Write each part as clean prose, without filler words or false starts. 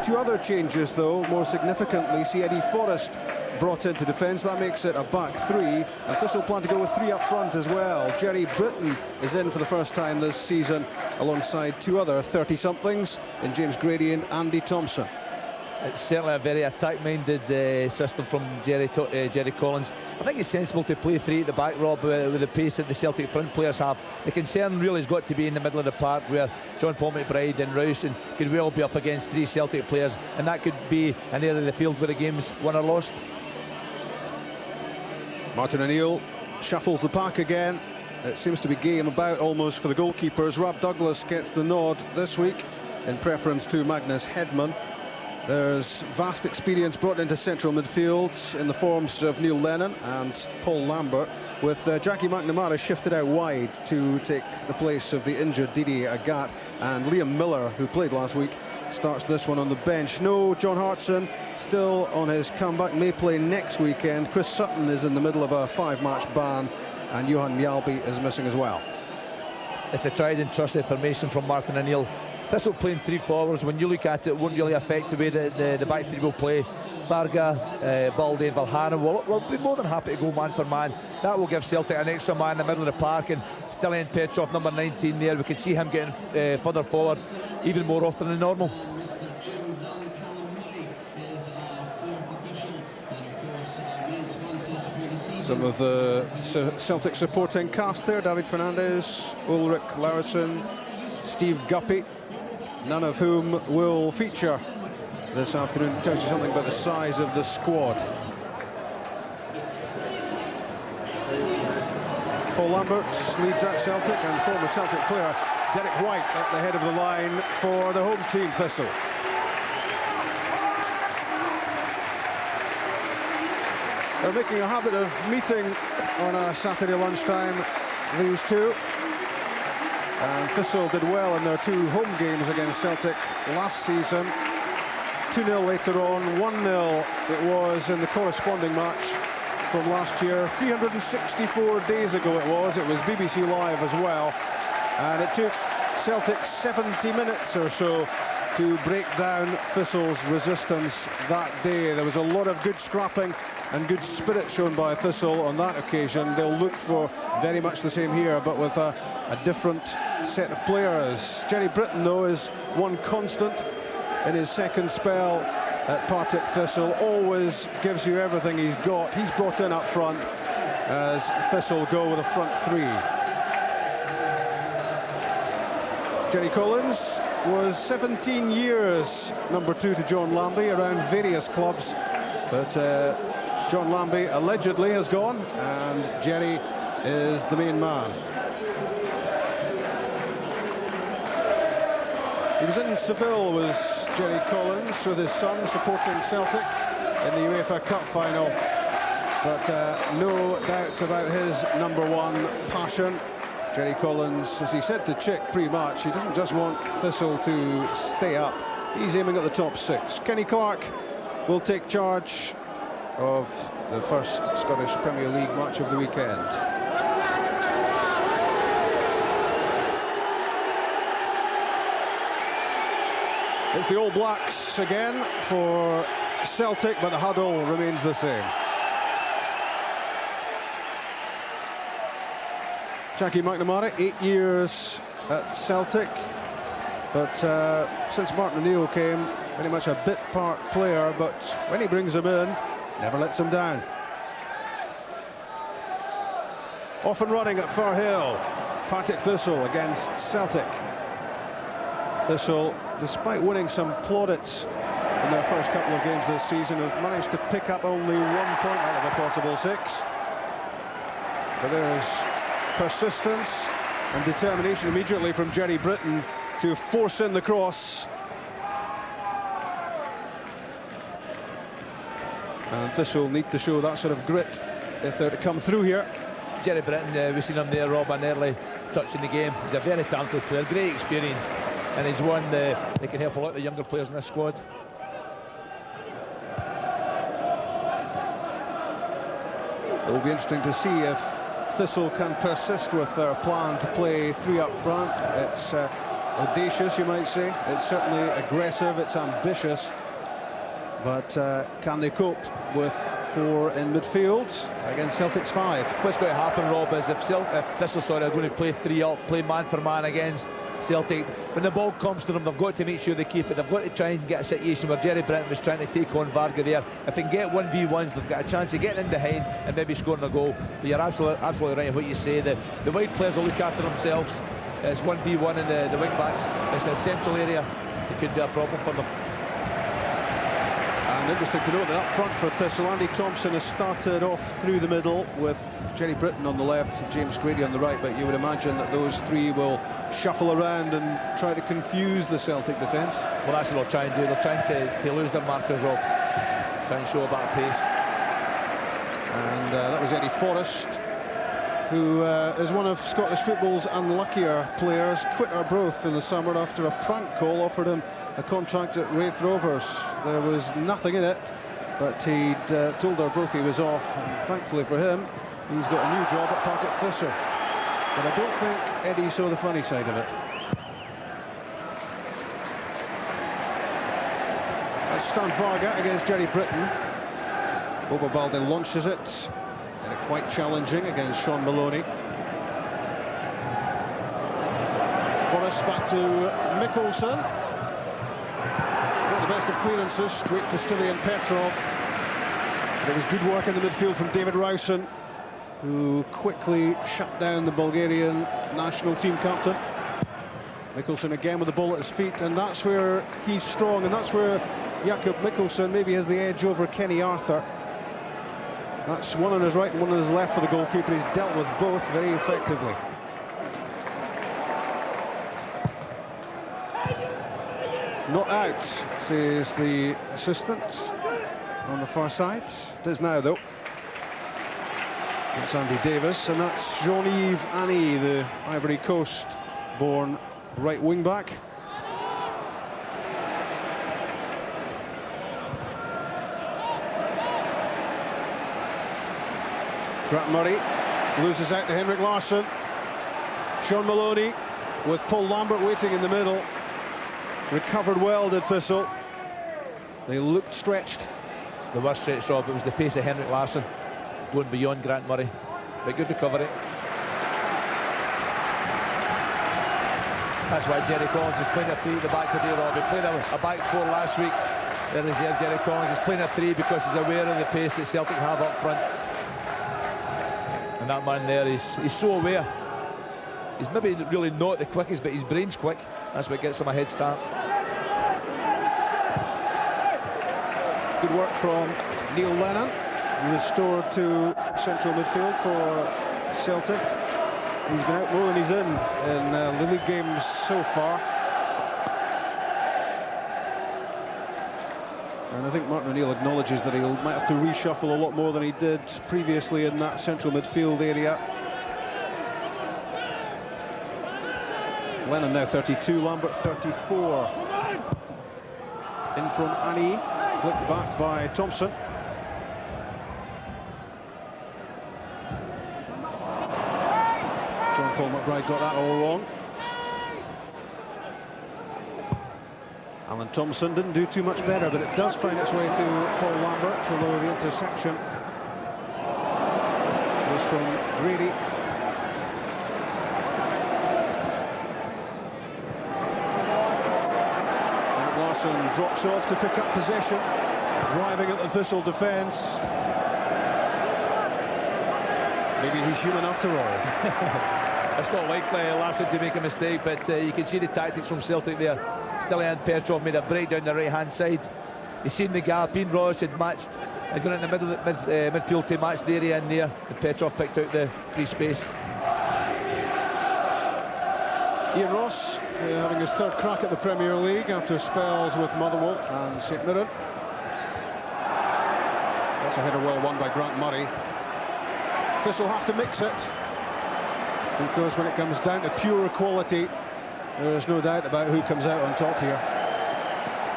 Two other changes, though, more significantly. See Eddie Forrest brought into defence. That makes it a back three. And Thistle plan to go with three up front as well. Jerry Britton is in for the first time this season, alongside two other 30-somethings in James Grady and Andy Thompson. It's certainly a very attack-minded system from Jerry Collins. I think it's sensible to play three at the back, Rob, with the pace that the Celtic front players have. The concern really has got to be in the middle of the park, where John Paul McBride and Rowson could well be up against three Celtic players, and that could be an area of the field where the game's won or lost. Martin O'Neill shuffles the pack again. It seems to be game about almost for the goalkeepers. Rob Douglas gets the nod this week in preference to Magnus Hedman. There's vast experience brought into central midfield in the forms of Neil Lennon and Paul Lambert, with Jackie McNamara shifted out wide to take the place of the injured Didi Agat, and Liam Miller, who played last week, starts this one on the bench. No John Hartson, still on his comeback, may play next weekend. Chris Sutton is in the middle of a 5-match ban, and Johan Mjalby is missing as well. It's a tried and trusted formation from Martin O'Neill. Thistle playing three forwards, when you look at it, it won't really affect the way the back three will play. Varga, Baldy and Valhana will be more than happy to go man for man. That will give Celtic an extra man in the middle of the park, and still in Petrov, number 19 there. We can see him getting further forward even more often than normal. Some of the Celtic supporting cast there: David Fernandez, Ulrich Laursen, Steve Guppy, none of whom will feature this afternoon. Tells you something about the size of the squad. Paul Lambert leads at Celtic, and former Celtic player Derek White at the head of the line for the home team, Thistle. They're making a habit of meeting on a Saturday lunchtime, these two. And Thistle did well in their two home games against Celtic last season. 2-0 later on, 1-0 it was in the corresponding match from last year. 364 days ago it was BBC Live as well. And it took Celtic 70 minutes or so to break down Thistle's resistance that day. There was a lot of good scrapping and good spirit shown by Thistle on that occasion. They'll look for very much the same here, but with a different set of players. Jerry Britton, though, is one constant in his second spell at Partick Thistle. Always gives you everything he's got. He's brought in up front as Thistle go with a front three. Jerry Collins was 17 years number 2 to John Lambie around various clubs, but John Lambie allegedly has gone, and Jerry is the main man. He was in Seville with Jerry Collins with his son, supporting Celtic in the UEFA Cup final, but no doubts about his number one passion. Jerry Collins, as he said to Chick pre-match, he doesn't just want Thistle to stay up, he's aiming at the top 6. Kenny Clark will take charge of the first Scottish Premier League match of the weekend. It's the All Blacks again for Celtic, but the huddle remains the same. Jackie McNamara, 8 years at Celtic, but since Martin O'Neill came, very much a bit part player, but when he brings him in, never lets him down. Off and running at Firhill, Partick Thistle against Celtic. Thistle, despite winning some plaudits in their first couple of games this season, have managed to pick up only 1 point out of a possible 6. But there's persistence and determination immediately from Jerry Britton to force in the cross. And Thistle need to show that sort of grit if they're to come through here. Jerry Britton, we've seen him there, Rob, an early touch in the game. He's a very talented player, great experience, and he's one that can help a lot of the younger players in this squad. It'll be interesting to see if Thistle can persist with their plan to play 3 up front. It's audacious, you might say. It's certainly aggressive, it's ambitious. But can they cope with 4 in midfield against Celtic's 5? What's going to happen, Rob, is if Thistle are going to play 3 up, play man for man against Celtic, when the ball comes to them, they've got to make sure they keep it. They've got to try and get a situation where Jerry Britton was trying to take on Varga there. If they can get 1v1s, they've got a chance of getting in behind and maybe scoring a goal. But you're absolutely right in what you say. The wide players will look after themselves. It's 1v1 in the wing backs. It's a central area. It could be a problem for them. And interesting to note that up front for Thistle, Andy Thompson has started off through the middle with Jerry Britton on the left, James Grady on the right, but you would imagine that those 3 will shuffle around and try to confuse the Celtic defence. Well, that's what they'll try and do. They're trying to lose their markers, Rob. Try and show a bit of pace. And that was Eddie Forrest, who is one of Scottish football's unluckier players. Quit Arbroath in the summer after a prank call offered him a contract at Wraith Rovers. There was nothing in it, but he'd told Arbroath he was off, and thankfully for him, he's got a new job at Partick Thistle. But I don't think Eddie saw the funny side of it. That's Stan Varga against Jerry Britton. Bobo Balde launches it. Did it quite challenging against Sean Maloney. Forrest back to Mikkelsen. Not the best of clearances, straight to Stilian Petrov. But it was good work in the midfield from David Rowson, who quickly shut down the Bulgarian national team captain. Mikkelsen again with the ball at his feet, and that's where he's strong, and that's where Jakob Mikkelsen maybe has the edge over Kenny Arthur. That's one on his right and one on his left for the goalkeeper. He's dealt with both very effectively. Not out, says the assistant on the far side. It is now, though. It's Andy Davis, and that's Jean-Yves Annie, the Ivory Coast-born right wing-back. Grant Murray loses out to Henrik Larsson. Sean Maloney with Paul Lambert waiting in the middle. Recovered well, did Thistle. They looked stretched. The worst stretched, Rob, it was the pace of Henrik Larsson going beyond Grant Murray. But good recovery. That's why Jerry Collins is playing a 3 at the back today, Rob. He played a back 4 last week. There is Jerry Collins is playing a 3 because he's aware of the pace that Celtic have up front. And that man there, he's so aware. He's maybe really not the quickest, but his brain's quick. That's what gets him a head start. Good work from Neil Lennon, restored to central midfield for Celtic. He's been out more than he's in the league games so far. And I think Martin O'Neill acknowledges that he might have to reshuffle a lot more than he did previously in that central midfield area. Lennon now 32, Lambert 34. In from Annie, flicked back by Thompson. John Paul McBride got that all wrong. Alan Thompson didn't do too much better, but it does find its way to Paul Lambert to lower the interception. This from Grady. And Larsson drops off to pick up possession, driving at the Thistle defence. Maybe he's human after all. It's not likely Larsson to make a mistake, but you can see the tactics from Celtic there. Stilian Petrov made a break down the right-hand side. He's seen the gap. Ian Ross had matched, had gone in the middle midfield to match the area in there, and Petrov picked out the free space. Ian Ross having his third crack at the Premier League after spells with Motherwell and St Mirren. That's a header well won by Grant Murray. Thistle have to mix it, because when it comes down to pure quality, there is no doubt about who comes out on top here.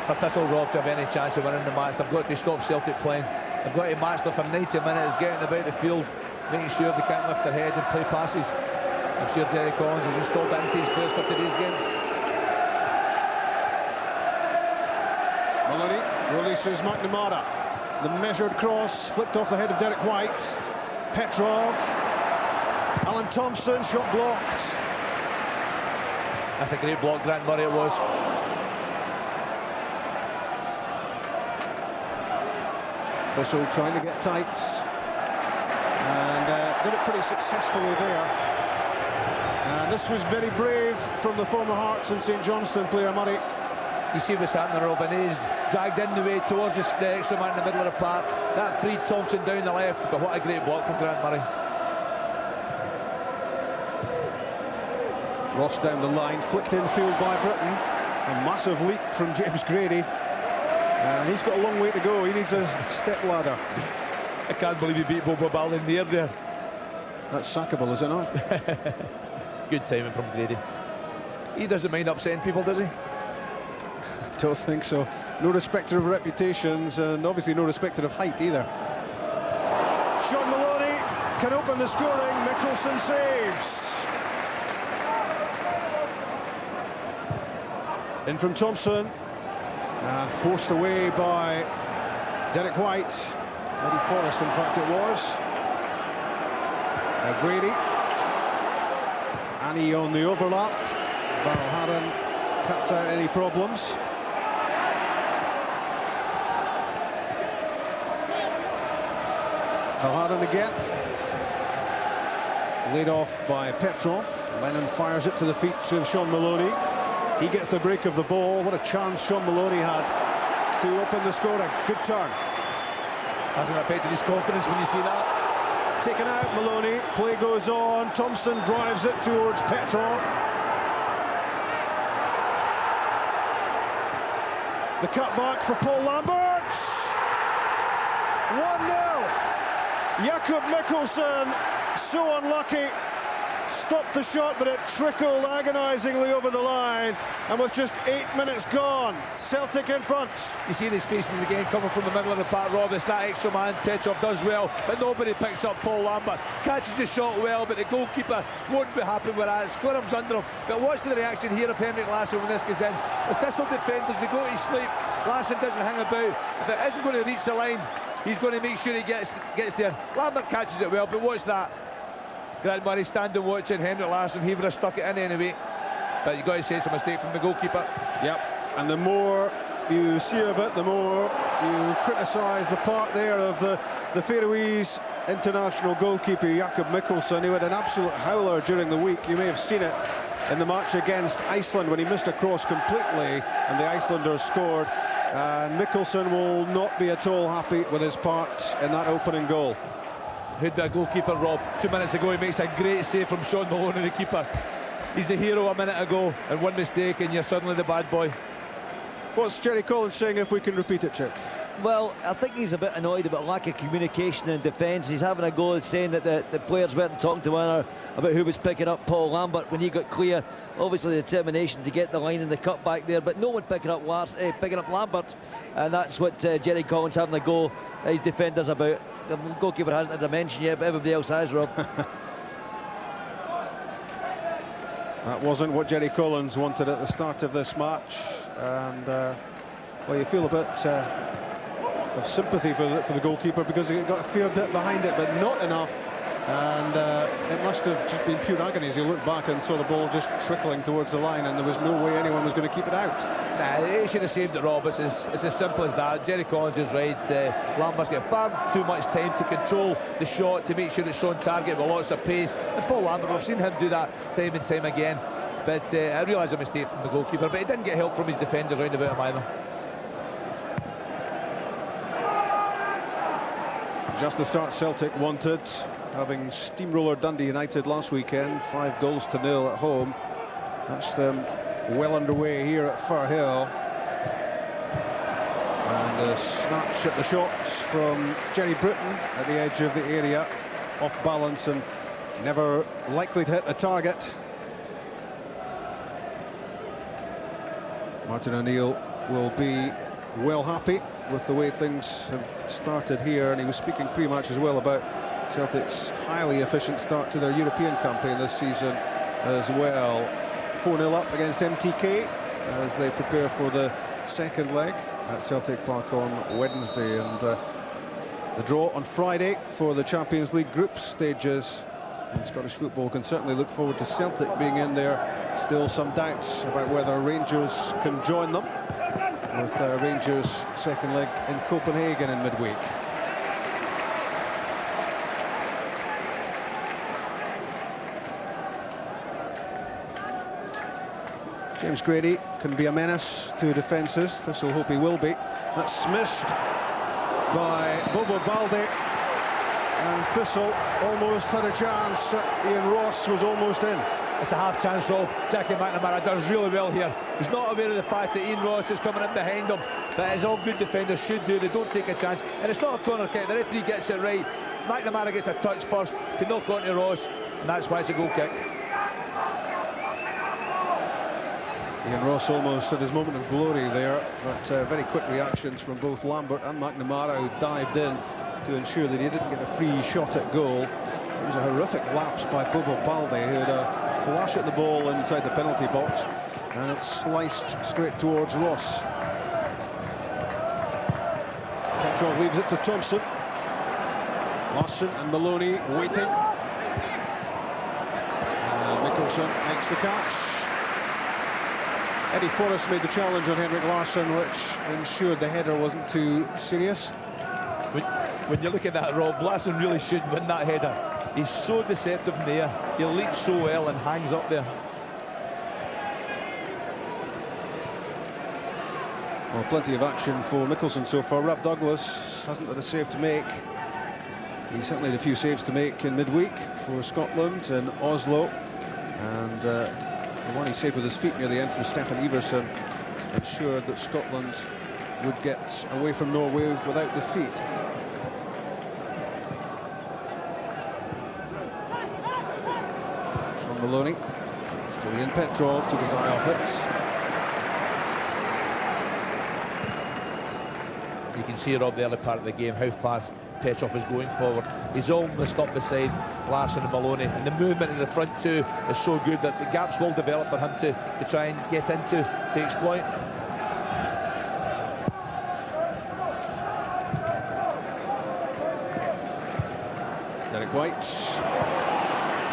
For Thistle, Rob, to have any chance of winning the match, they've got to stop Celtic playing. They've got to match them for 90 minutes, getting about the field, making sure they can't lift their head and play passes. I'm sure Jerry Collins has installed that into his players for today's game. Maloney releases McNamara. The measured cross flicked off the head of Derek White. Petrov. Alan Thompson, shot blocked. That's a great block, Grant Murray, it was. Thistle trying to get tight. And did it pretty successfully there. And this was very brave from the former Hearts and St Johnstone player Murray. You see what's happening, Robin. He's dragged in the way towards the extra man in the middle of the park. That freed Thompson down the left, but what a great block from Grant Murray. Ross down the line, flicked infield by Britton. A massive leap from James Grady. And he's got a long way to go. He needs a step ladder. I can't believe he beat Bobo Ball in the air there. That's sackable, is it not? Good timing from Grady. He doesn't mind upsetting people, does he? Don't think so. No respecter of reputations, and obviously no respecter of height either. Sean Maloney can open the scoring. Mikkelsen saves. In from Thompson. And forced away by Derek White. Eddie Forrest, in fact, it was. Grady. Annie on the overlap. Valharan cuts out any problems. Valharan again. Laid off by Petrov. Lennon fires it to the feet of Sean Maloney. He gets the break of the ball. What a chance Sean Maloney had to open the scoring. Good turn. Hasn't affected his confidence when you see that. Taken out Maloney. Play goes on. Thompson drives it towards Petrov. The cutback for Paul Lambert. 1-0. Jakob Mikkelsen, so unlucky. Stopped the shot, but it trickled agonisingly over the line. And with just 8 minutes gone, Celtic in front. You see these spaces again coming from the middle of the park, Rob. It's that extra man. Petrov does well, but nobody picks up Paul Lambert. Catches the shot well, but the goalkeeper won't be happy with that. Squirms under him. But watch the reaction here of Henrik Larsson when this goes in. The Thistle defenders, they go to sleep. Larsson doesn't hang about. If it isn't going to reach the line, he's going to make sure he gets there. Lambert catches it well, but watch that. Grant Murray standing watching Henrik Larsson. He would have stuck it in anyway, but you've got to say it's a mistake from the goalkeeper. Yep, and the more you see of it, the more you criticise the part there of the Faroese international goalkeeper Jakob Mikkelsen, who had an absolute howler during the week. You may have seen it in the match against Iceland when he missed a cross completely and the Icelanders scored. And Mikkelsen will not be at all happy with his part in that opening goal. Who'd be a goalkeeper, Rob? 2 minutes ago he makes a great save from Sean Maloney, the keeper. He's the hero a minute ago, and one mistake and you're suddenly the bad boy. What's Jerry Collins saying, if we can repeat it, Chick? Well, I think he's a bit annoyed about lack of communication in defence. He's having a go at saying that the players weren't talking to one another about who was picking up Paul Lambert when he got clear. Obviously the determination to get the line in the cut back there, but no one picking up Lambert, and that's what Jerry Collins having a go at his defenders about. The goalkeeper hasn't had a mention yet, but everybody else has, Rob. That wasn't what Jerry Collins wanted at the start of this match, and well, you feel a bit of sympathy for the goalkeeper, because he got a fair bit behind it, but not enough. And it must have just been pure agony as he looked back and saw the ball just trickling towards the line, and there was no way anyone was going to keep it out. Nah, he should have saved it, Rob. It's as simple as that. Jerry Collins is right. Lambert's got far too much time to control the shot, to make sure it's on target with lots of pace. And Paul Lambert, we've seen him do that time and time again. But I realise a mistake from the goalkeeper, but he didn't get help from his defenders round about him either. Just the start Celtic wanted, having steamroller Dundee United last weekend, 5-0 at home. That's them well underway here at Firhill. And a snatch at the shots from Jerry Britton at the edge of the area, off balance and never likely to hit the target. Martin O'Neill will be well happy with the way things have started here, and he was speaking pre-match as well about Celtic's highly efficient start to their European campaign this season as well. 4-0 up against MTK as they prepare for the second leg. at Celtic Park on Wednesday, and the draw on Friday for the Champions League group stages. And Scottish football can certainly look forward to Celtic being in there. Still some doubts about whether Rangers can join them, with Rangers' second leg in Copenhagen in midweek. James Grady can be a menace to defences. Thistle hope he will be. That's missed by Bobo Balde, and Thistle almost had a chance. Ian Ross was almost in. It's a half chance, Rob. Jackie McNamara does really well here. He's not aware of the fact that Ian Ross is coming in behind him, but as all good defenders should do, they don't take a chance. And it's not a corner kick. The referee gets it right. McNamara gets a touch first to knock onto Ross, and that's why it's a goal kick. Ian Ross almost at his moment of glory there, but very quick reactions from both Lambert and McNamara, who dived in to ensure that he didn't get a free shot at goal. It was a horrific lapse by Bobo Balde, who had a flash at the ball inside the penalty box, and it sliced straight towards Ross. Petrov leaves it to Thompson. Larson and Maloney waiting. And Mikkelsen makes the catch. Eddie Forrest made the challenge on Henrik Larsson, which ensured the header wasn't too serious. When you look at that, Rob, Larsson really should win that header. He's so deceptive in the air. He leaps so well and hangs up there. Well, plenty of action for Mikkelsen so far. Rob Douglas hasn't had a save to make. He certainly had a few saves to make in midweek for Scotland in Oslo, and the one he saved with his feet near the end from Stefan Iversen ensured that Scotland would get away from Norway without defeat. Sean Maloney, still Ian Petrov, took his eye off it. You can see, Rob, the early part of the game, how fast Petrov is going forward. He's almost up beside Larsson and Maloney, and the movement in the front two is so good that the gaps will develop for him to try and get into, to exploit. Derek White,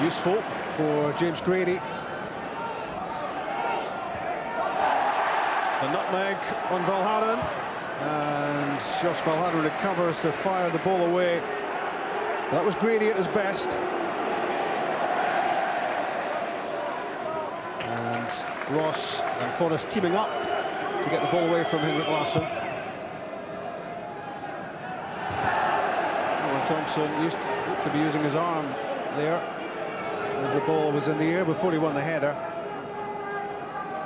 useful for James Grady. The nutmeg on Valharan. And Jos Valharan recovers to fire the ball away. That was Grady at his best. And Ross and Forrest teaming up to get the ball away from Henrik Larsson. Alan Thompson used to be using his arm there as the ball was in the air before he won the header.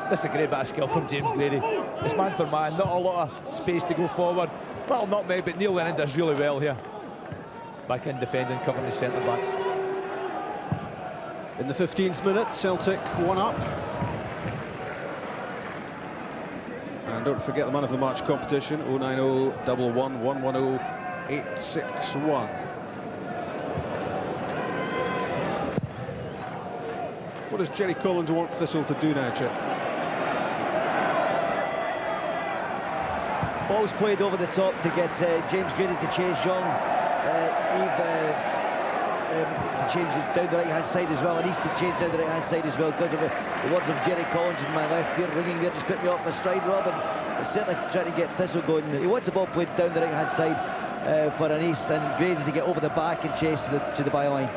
That's a great bit of skill from James Grady. It's man for man, not a lot of space to go forward. Well, not maybe, but Neil Lennon does really well here. Back in defending, covering his centre backs. In the 15th minute, Celtic 1 up. And don't forget the man of the match competition, 090 11 110 861. What does Jerry Collins want Thistle to do now, Chip? Ball's played over the top to get James Grady to chase John Eve to change it down the right-hand side as well, and East to change down the right-hand side as well, because of the words of Jerry Collins in my left ear ringing there, just put me off my stride, Robin. He's certainly trying to get Thistle going. He wants the ball played down the right-hand side for an East, and Grady to get over the back and chase to the byline.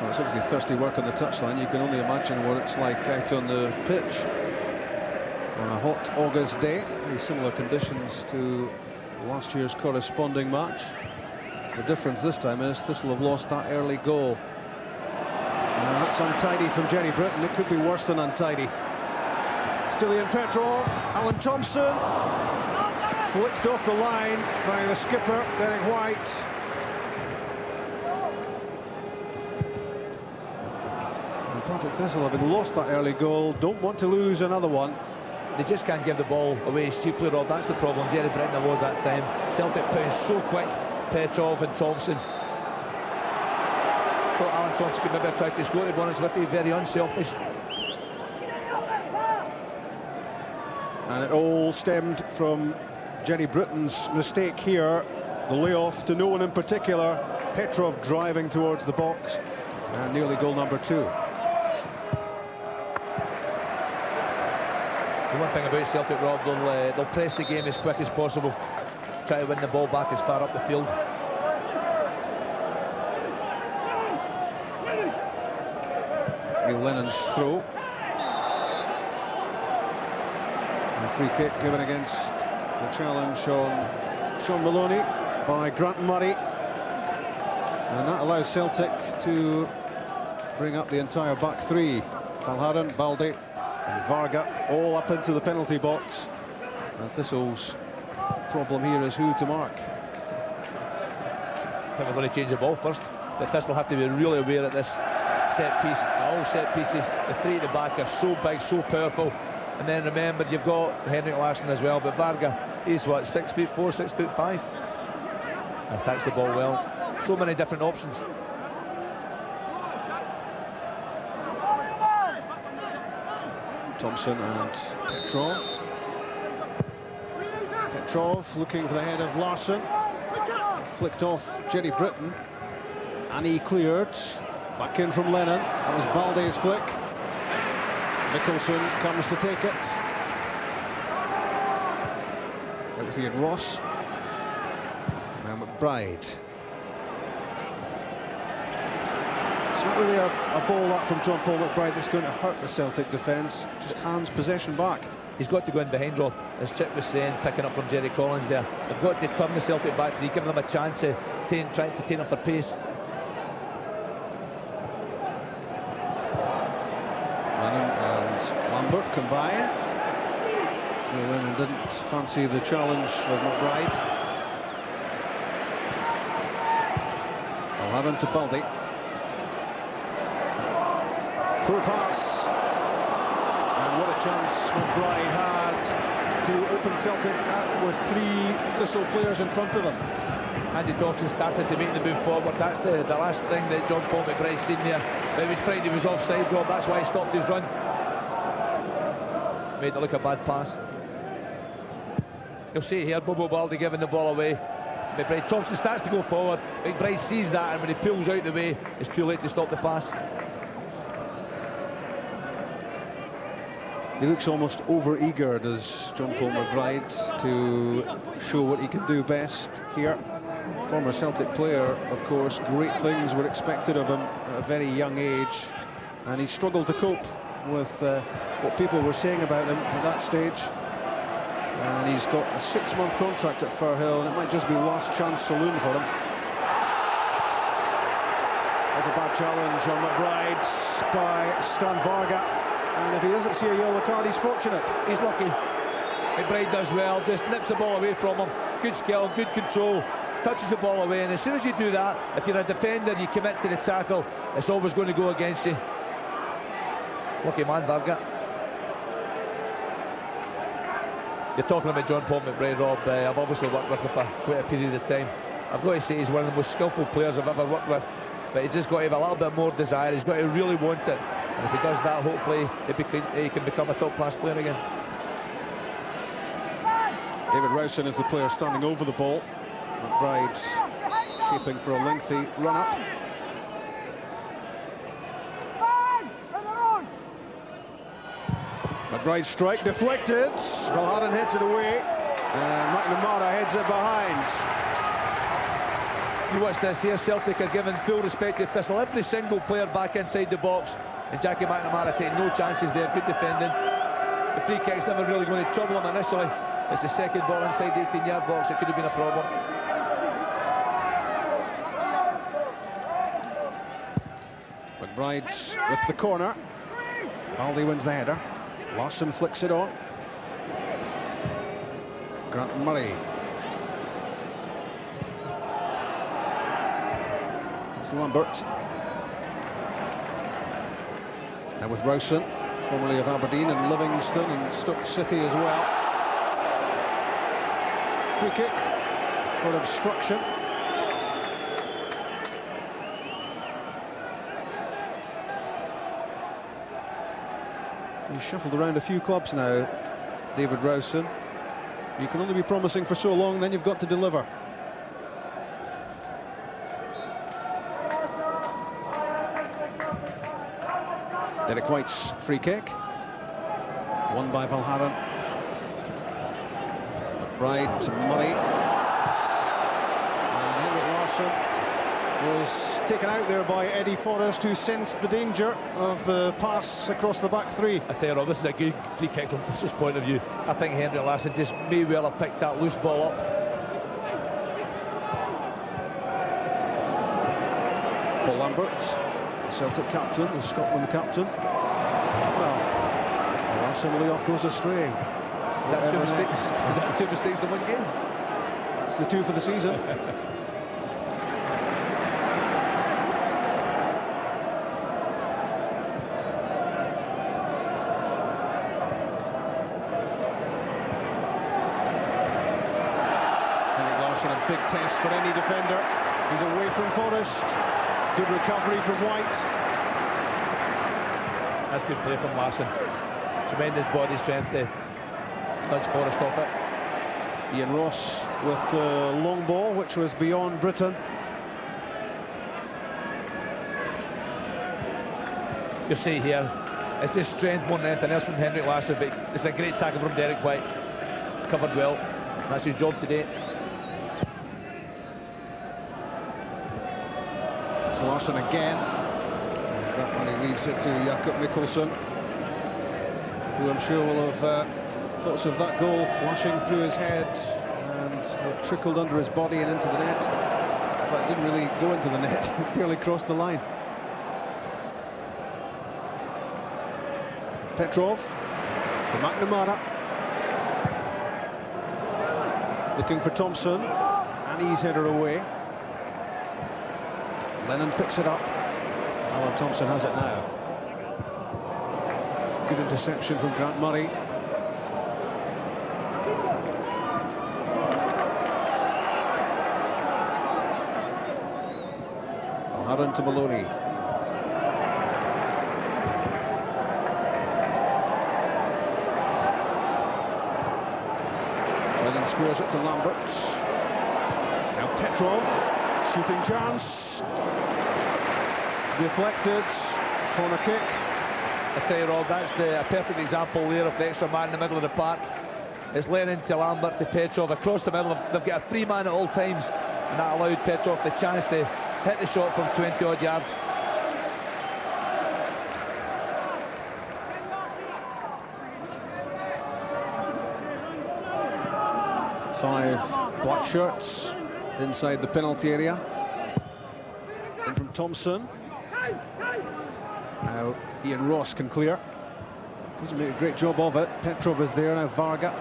Well, it's obviously thirsty work on the touchline. You can only imagine what it's like out on the pitch on a hot August day. Very similar conditions to last year's corresponding match. The difference this time is Thistle have lost that early goal. And that's untidy from Jerry Britton. It could be worse than untidy. Still Ian Petrov, Alan Thompson, flicked off the line by the skipper, Derek White. Celtic Thistle, having lost that early goal, don't want to lose another one. They just can't give the ball away cheaply, Rob. That's the problem. Jerry Britton was that time. Celtic playing so quick, Petrov and Thompson. Thought Alan Thompson could maybe have tried to score, to be honest with you, very unselfish. And it all stemmed from Jenny Britton's mistake here, the layoff to no one in particular. Petrov driving towards the box, and nearly goal number 2. The one thing about Celtic, Rob, they'll press the game as quick as possible, try to win the ball back as far up the field. Neil Lennon's throw. A free kick given against the challenge on Sean Maloney by Grant Murray. And that allows Celtic to bring up the entire back three. Valharan, Balde and Varga all up into the penalty box. And Thistle's problem here is who to mark. I think we're going to change the ball first. The Thistle have to be really aware of this set piece. All set pieces, the three at the back are so big, so powerful. And then remember, you've got Henrik Larsson as well, but Varga, he's what, 6'4", 6'5". Attacks the ball well. So many different options. Thompson and Petrov. Petrov looking for the head of Larsson. Flicked off Jenny Britton. Annie cleared. Back in from Lennon. That was Balde's flick. Mikkelsen comes to take it. That was Ian Ross. Now McBride. It's not really a ball up from John Paul McBride that's going to hurt the Celtic defence. Just hands possession back. He's got to go in behind, Rob, as Chip was saying, picking up from Jerry Collins there. They've got to turn the Celtic back three, giving them a chance of trying to tame up their pace. Lennon and Lambert combine. Lennon didn't fancy the challenge of McBride. Valharan to Balde. Poor pass. And what a chance McBride had to open Celtic with 3 Thistle players in front of him. Andy Thompson started to make the move forward. That's the last thing that John Paul McBride's seen there. But he was afraid he was offside, Rob. That's why he stopped his run. Made it look a bad pass. You'll see here, Bobo Balde giving the ball away. McBride, Thompson starts to go forward. McBride sees that, and when he pulls out the way, it's too late to stop the pass. He looks almost over-eager, does John Paul McBride, to show what he can do best here. Former Celtic player, of course, great things were expected of him at a very young age, and he struggled to cope with what people were saying about him at that stage. And he's got a 6-month contract at Firhill, and it might just be last chance saloon for him. That's a bad challenge on McBride by Stan Varga. And if he doesn't see a yellow card, he's fortunate. He's lucky. McBride does well, just nips the ball away from him. Good skill, good control, touches the ball away, and as soon as you do that, if you're a defender, you commit to the tackle, it's always going to go against you. Lucky man, Varga. You're talking about John Paul McBride, Rob. I've obviously worked with him for quite a period of time. I've got to say he's one of the most skillful players I've ever worked with, but he's just got to have a little bit more desire. He's got to really want it. And if he does that, hopefully he can become a top-class player again. David Rowson is the player standing over the ball. McBride shaping for a lengthy run-up. McBride's strike deflected. Valharan heads it away. And McNamara heads it behind. You watch this here, Celtic are giving full respect to Thistle. Every single player back inside the box. And Jackie McNamara taking no chances there, good defending. The free kick's never really going to trouble him initially. It's the second ball inside the 18-yard box, it could have been a problem. McBride with the corner. Balde wins the header. Larsson flicks it on. Grant Murray. It's Lambert. Now with Rowson, formerly of Aberdeen and Livingston and Stoke City as well. Free kick for obstruction. He's shuffled around a few clubs now, David Rowson. You can only be promising for so long, then you've got to deliver. Derek White's free kick, won by Valharen. McBride to Murray, and Henrik Larsson was taken out there by Eddie Forrest, who sensed the danger of the pass across the back three. I tell you, Rob, this is a good free kick from Thistle's point of view. I think Henrik Larsson just may well have picked that loose ball up. Paul Lambert, the Celtic captain, the Scotland captain. Well, Larsson Leoff goes astray. Is that two mistakes? Is that two mistakes in one game? It's the two for the season. Henrik Larsson, a big test for any defender. He's away from Forrest. Good recovery from White. That's good play from Larsson. Tremendous body strength to nudge Forrest off it. Ian Ross with the long ball, which was beyond Britton. You see here, it's just strength more than anything else from Henrik Larsson, but it's a great tackle from Derek White. Covered well. That's his job today. It's Larsson again. When he leaves it to Jakob Mikkelsen, who I'm sure will have thoughts of that goal flashing through his head and it trickled under his body and into the net. But it didn't really go into the net, it barely crossed the line. Petrov to McNamara, looking for Thompson, and he's headed away. Lennon picks it up. Alan Thompson has it now. Good interception from Grant Murray. Aaron to Maloney. Lennon squares it to Lambert. Now Petrov, shooting chance. Deflected, corner kick. I tell you, Rob, that's a perfect example there of the extra man in the middle of the park. It's Lennon to Lambert to Petrov across the middle. They've got a free man at all times, and that allowed Petrov the chance to hit the shot from 20 odd yards. Five black shirts inside the penalty area. In from Thompson. Now Ian Ross can clear. Doesn't make a great job of it. Petrov is there now. Varga.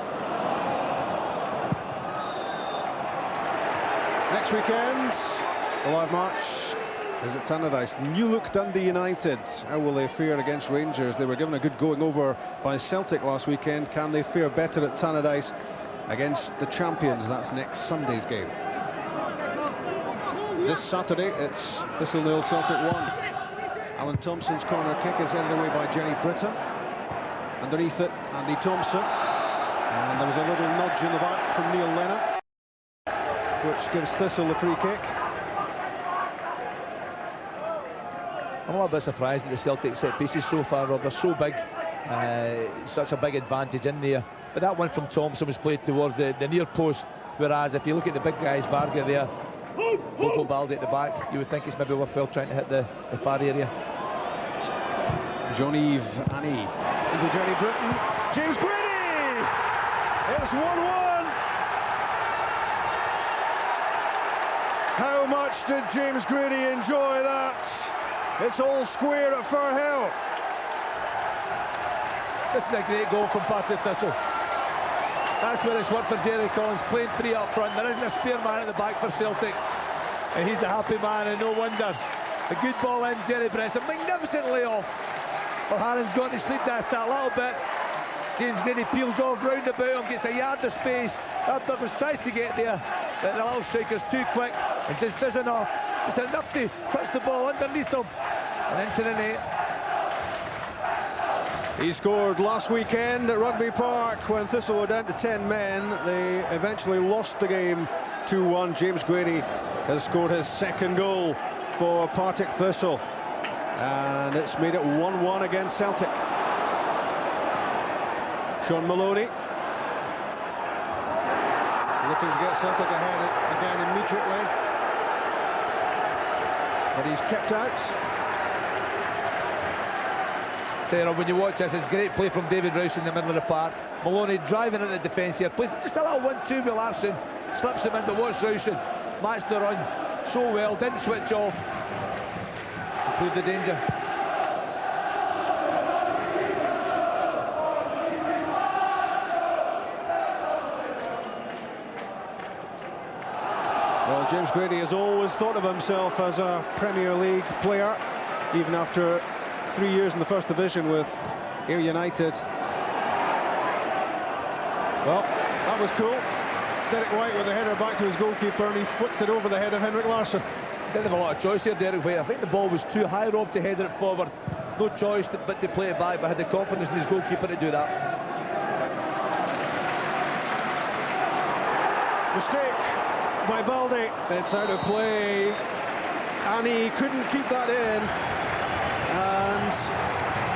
Next weekend, the live match is at Tannadice. New look Dundee United. How will they fare against Rangers? They were given a good going over by Celtic last weekend. Can they fare better at Tannadice against the champions? That's next Sunday's game. This Saturday, it's Thistle 0, Celtic 1. Alan Thompson's corner kick is headed away by Jenny Britton. Underneath it, Andy Thompson. And there was a little nudge in the back from Neil Lennon, which gives Thistle the free kick. I'm a little bit surprised at the Celtic set pieces so far, Rob. They're so big, such a big advantage in there. But that one from Thompson was played towards the near post, whereas if you look at the big guys, Varga there, Local Baldi at the back, you would think it's maybe worthwhile trying to hit the far area. Jean-Yves Annie into Jenny Britton. James Grady! It's 1-1. How much did James Grady enjoy that? It's all square at Firhill. This is a great goal from Patrick Thistle. That's where it's worked for Jerry Collins, playing three up front. There isn't a spare man at the back for Celtic, and he's a happy man, and no wonder. A good ball in, Jerry Bress, a magnificent layoff. O'Haran's gone to sleep just that little bit. James Grady peels off round about him, gets a yard of space. Douglas tries to get there, but the little striker's too quick and just does enough. Just enough to touch the ball underneath him and into the net. He scored last weekend at Rugby Park when Thistle were down to 10 men. They eventually lost the game 2-1. James Grady has scored his second goal for Partick Thistle, and it's made it 1-1 against Celtic. Sean Maloney looking to get Celtic ahead again immediately, but he's kept out. Taylor, when you watch this, it's great play from David Rouse in the middle of the park. Maloney driving at the defence here, plays just a little 1-2 with Larson, slips him in, but watch Rowson matched the run so well, didn't switch off, improved the danger. Well, James Grady has always thought of himself as a Premier League player, even after 3 years in the First Division with Ayr United. Well, that was cool. Derek White with the header back to his goalkeeper, and he flicked it over the head of Henrik Larsson. Didn't have a lot of choice here, Derek White. I think the ball was too high, Rob, to header it forward. No choice but to play it back, but had the confidence in his goalkeeper to do that. Mistake by Baldy. It's out of play, and he couldn't keep that in. And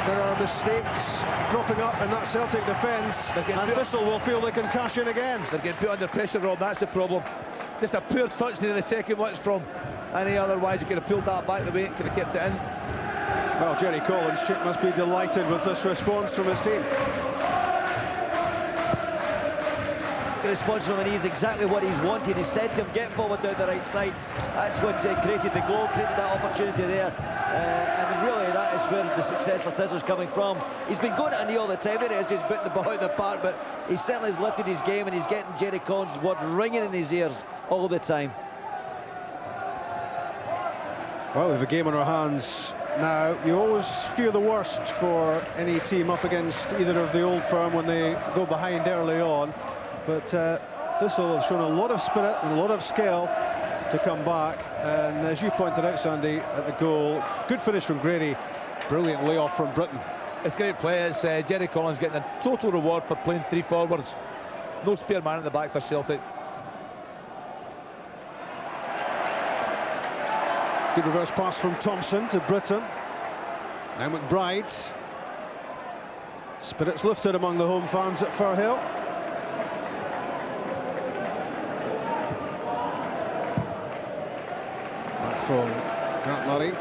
there are mistakes dropping up in that Celtic defence, and Thistle will feel they can cash in again. They're getting put under pressure, Rob, that's the problem. Just a poor touch near the second one from any otherwise. He could have pulled that back the way, could have kept it in. Well, Jerry Collins must be delighted with this response from his team. The response from him is exactly what he's wanted. Instead of him get forward down the right side, that's what created the goal, created that opportunity there. And really that is where the success for Thistle's coming from. He's been going at a knee all the time. There he is, just putting the ball out of the park, but he certainly has lifted his game, and he's getting Jerry Collins' words ringing in his ears all the time. Well, with a game on our hands now, you always fear the worst for any team up against either of the old firm when they go behind early on. But Thistle have shown a lot of spirit and a lot of skill to come back, and as you pointed out, Sandy, at the goal, good finish from Grady, brilliant layoff from Britton. It's great play. It's Jerry Collins getting a total reward for playing three forwards. No spare man at the back for Celtic. Good reverse pass from Thompson to Britton. Now McBride. Spirits lifted among the home fans at Firhill. From Grant Murray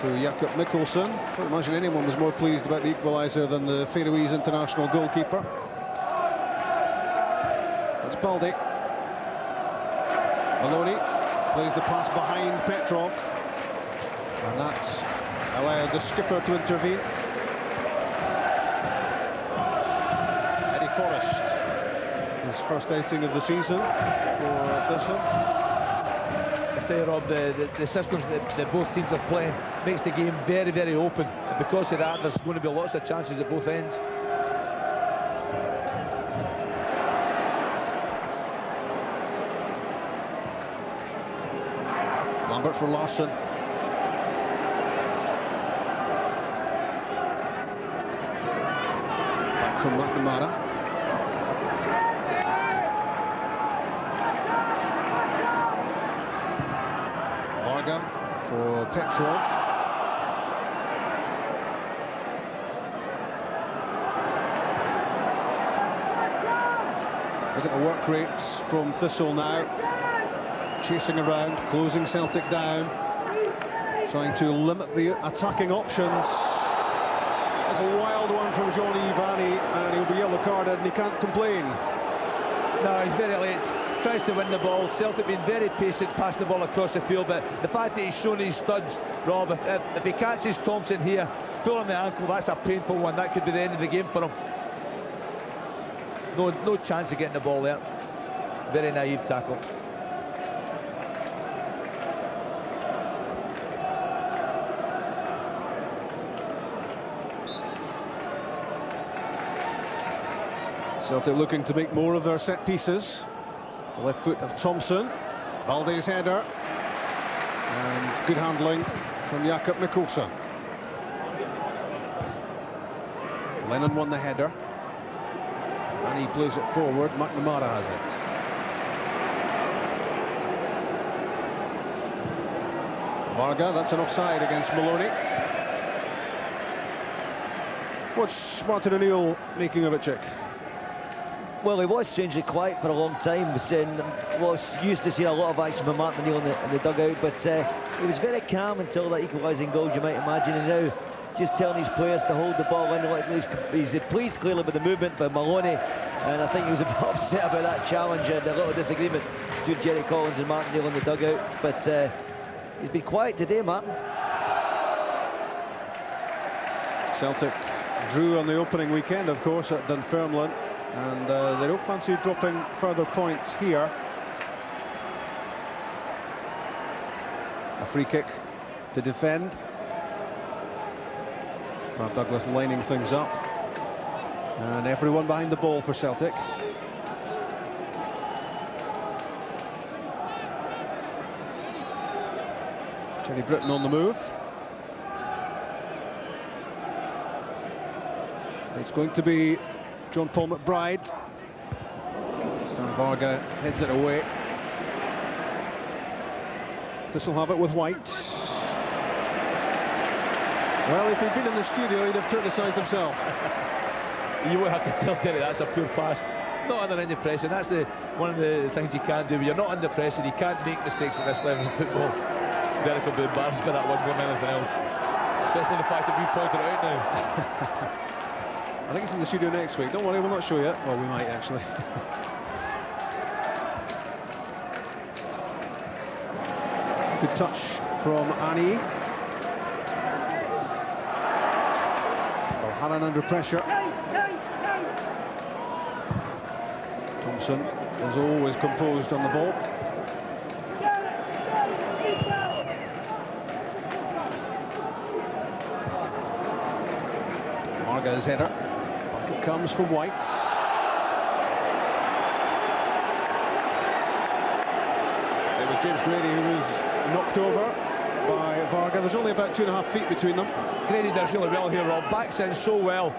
to Jakob Mikkelsen. I can't imagine anyone was more pleased about the equaliser than the Faroese international goalkeeper. That's Baldy. Maloney plays the pass behind Petrov, and that allowed the skipper to intervene. Eddie Forrest, his first outing of the season for Thistle. Rob, the systems that both teams are playing makes the game very, very open, and because of that there's going to be lots of chances at both ends. Lambert for Larsson. Back from McNamara. For Petrov. Look at the work rates from Thistle now. Chasing around, closing Celtic down, trying to limit the attacking options. That's a wild one from Jean-Yves Vanni, and he'll be yellow carded, and he can't complain. No, he's very late. Tries to win the ball. Celtic been very patient, passing the ball across the field, but the fact that he's shown his studs, Rob, if he catches Thompson here, pulling the ankle, that's a painful one. That could be the end of the game for him. No chance of getting the ball there. Very naive tackle. Celtic looking to make more of their set pieces. The left foot of Thompson, Baldy's header, and good handling from Jakob Mikkelsen. Lennon won the header. And he plays it forward. McNamara has it. Varga, that's an offside against Maloney. What's Martin O'Neill making of it, Chick? Well, he was strangely quiet for a long time. Was used to see a lot of action from Martin O'Neill in the dugout, but he was very calm until that equalising goal, you might imagine. And now just telling his players to hold the ball in. He's pleased clearly with the movement by Maloney, and I think he was a bit upset about that challenge and a little disagreement between Jerry Collins and Martin O'Neill in the dugout. But he's been quiet today, Martin. Celtic drew on the opening weekend, of course, at Dunfermline, and they don't fancy dropping further points here. A free kick to defend. Mark Douglas lining things up, and everyone behind the ball for Celtic. Jenny Britton on the move. It's going to be John Paul McBride. Stan Varga heads it away. Thistle have it with White. Well, if he'd been in the studio, he'd have criticised himself. You would have to tell Terry that's a poor pass. Not under any pressure. That's one of the things you can't do. When you're not under pressure, you can't make mistakes at this level of football. Derek will be embarrassed by that one more than anything else. Especially the fact that we pointed it out now. I think it's in the studio next week. Don't worry, we'll not show you it. Well, we might actually. Good touch from Annie. Haran under pressure. Thompson is always composed on the ball. Marga's header. It comes from White. It was James Grady who was knocked over by Varga. There's only about 2.5 feet between them. Grady does really well here, Rob. Backs in so well,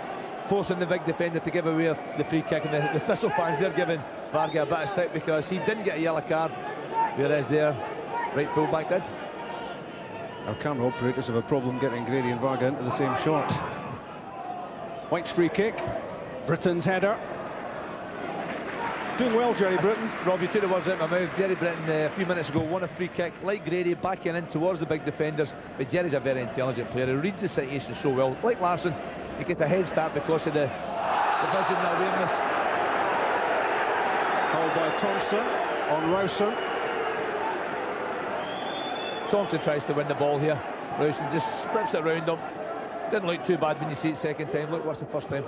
forcing the big defender to give away the free kick. And the Thistle fans, they're giving Varga a bit of stick because he didn't get a yellow card, whereas their right full-back did. Our camera operators have a problem getting Grady and Varga into the same shot. White's free kick. Britton's header. Doing well, Jerry Britton. Rob, you took the words out of my mouth. Jerry Britton, a few minutes ago, won a free kick, like Grady, backing in towards the big defenders. But Jerry's a very intelligent player. He reads the situation so well. Like Larsson, he gets a head start because of the vision and awareness. Held by Thompson on Rowson. Thompson tries to win the ball here. Rowson just slips it round him. Didn't look too bad when you see it second time. Look, what's the first time?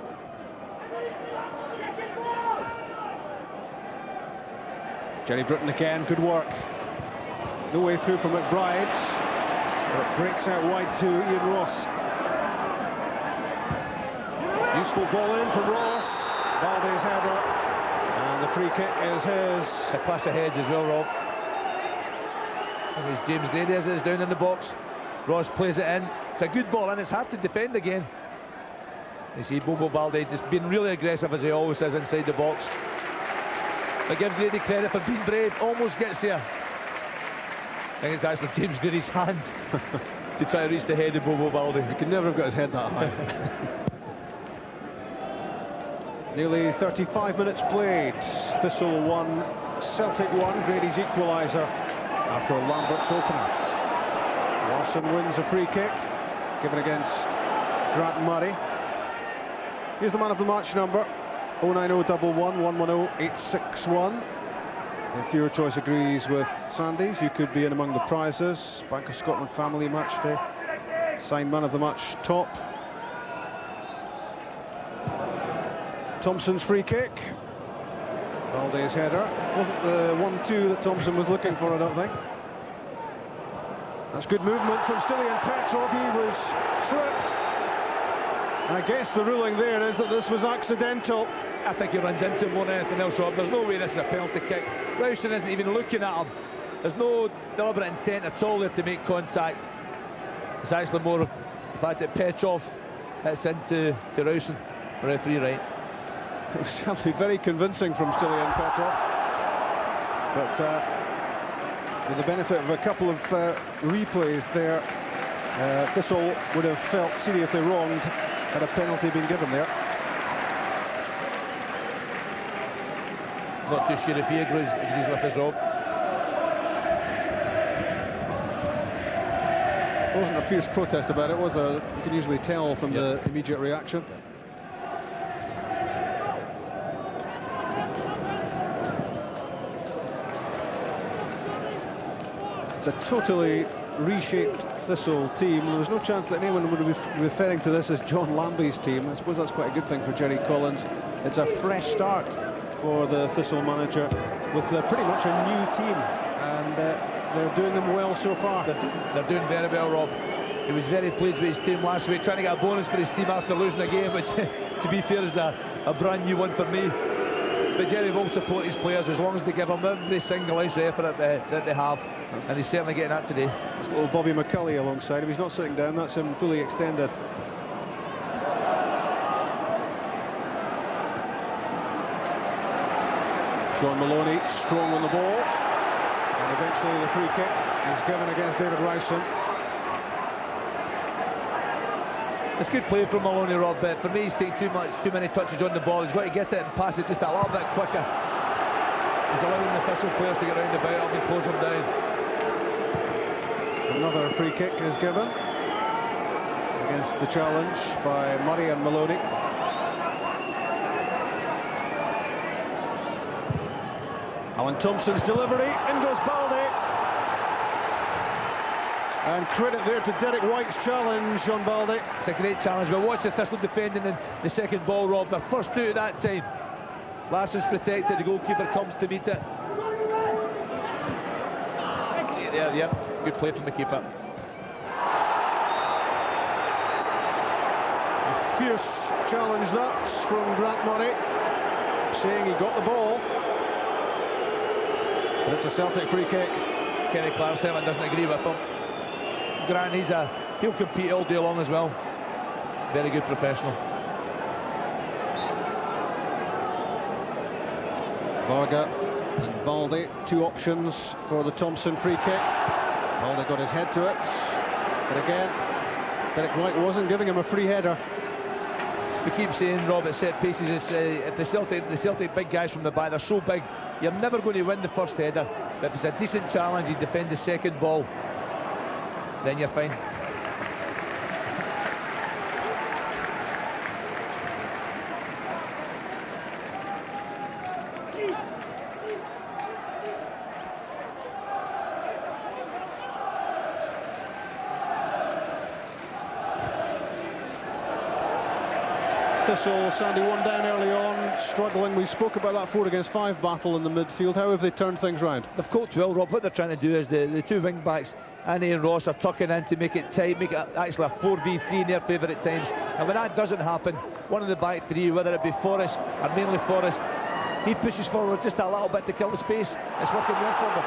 Jerry Britton again, good work. No way through for McBride. But it breaks out wide to Ian Ross. Useful ball in from Ross. Valdez header. And the free kick is his. A clash of heads as well, Rob. It's James Grady as it is down in the box. Ross plays it in. It's a good ball and it's hard to defend again. You see Bobo Valdez just being really aggressive as he always is inside the box. I give Grady credit for being brave, almost gets there. I think it's actually James Grady's hand to try to reach the head of Bobo Valdez. He could never have got his head that high. Nearly 35 minutes played. Thistle 1, Celtic 1, Grady's equaliser after Lambert's opener. Larson wins a free kick, given against Grant Murray. Here's the man of the match number. 09011110861. If your choice agrees with Sandy's, you could be in among the prizes. Bank of Scotland Family Match Day. Signed man of the match top. Thompson's free kick. Valdez header. Wasn't the 1-2 that Thompson was looking for, I don't think. That's good movement from Stilian Petrov. He was tripped. I guess the ruling there is that this was accidental. I think he runs into him more than anything else, Rob. There's no way this is a penalty kick. Rowson isn't even looking at him. There's no deliberate intent at all there to make contact. It's actually more of the fact that Petrov hits into Rowson. Referee right. It was certainly very convincing from Stilian Petrov. But with the benefit of a couple of replays there, Thistle would have felt seriously wronged had a penalty been given there. Not too sure if he agrees with his Rob. There wasn't a fierce protest about it, was there? You can usually tell from the immediate reaction. It's a totally reshaped Thistle team. There was no chance that anyone would be referring to this as John Lambie's team. I suppose that's quite a good thing for Jerry Collins. It's a fresh start for the Thistle manager with pretty much a new team, and they're doing them well so far. They're doing very well, Rob. He was very pleased with his team last week, trying to get a bonus for his team after losing a game, which, to be fair, is a brand new one for me. But Jerry will support his players as long as they give them every single ounce of effort that they have, and he's certainly getting that today. There's little Bobby McCulley alongside him. He's not sitting down, that's him fully extended. Sean Maloney strong on the ball, and eventually the free kick is given against David Rowson. It's good play from Maloney, Rob, but for me he's taking too many touches on the ball. He's got to get it and pass it just a little bit quicker. He's allowing the Thistle players to get round about him and close him down. Another free kick is given against the challenge by Murray and Maloney. Alan Thompson's delivery, in goes Baldy. And credit there to Derek White's challenge on Baldy. It's a great challenge, but watch the Thistle defending in the second ball, Rob. Their first two at that time. Larson's protected, the goalkeeper comes to meet it. See it there, yep. Good play from the keeper. A fierce challenge that from Grant Murray, saying he got the ball. But it's a Celtic free kick. Kenny Clark-Selman doesn't agree with him. Grant, he'll compete all day long as well. Very good professional. Varga and Baldy, two options for the Thompson free kick. Baldy got his head to it, but again, Derek White wasn't giving him a free header. We keep saying, Rob, at set pieces, it's, the Celtic big guys from the back, they're so big, you're never going to win the first header. But if it's a decent challenge, you defend the second ball, then you're fine. Thistle, Sandy, one down early on, struggling. We spoke about that 4 against 5 battle in the midfield. How have they turned things round? They've coped well, Rob. What they're trying to do is the two wing backs, Annie and Ross, are tucking in to make it tight, make it actually a 4v3 in their favour at times. And when that doesn't happen, one of the back three, whether it be Forrest or mainly Forrest, he pushes forward just a little bit to kill the space. It's working well for them.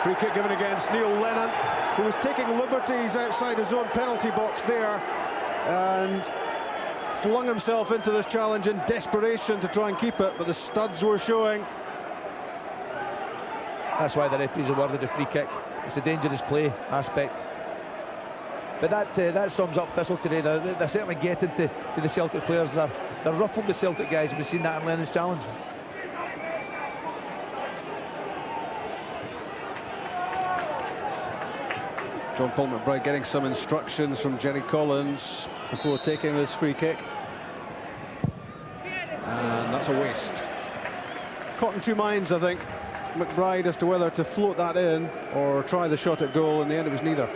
Free kick given against Neil Lennon, who was taking liberties outside his own penalty box there, and flung himself into this challenge in desperation to try and keep it, but the studs were showing. That's why the referees awarded a free kick. It's a dangerous play aspect. But that sums up Thistle today. They're certainly getting to the Celtic players. They're ruffling the Celtic guys. We've seen that in Lennon's challenge. John Paul McBride getting some instructions from Jerry Collins before taking this free kick. And that's a waste. Caught in two minds, I think, McBride, as to whether to float that in or try the shot at goal. In the end, it was neither.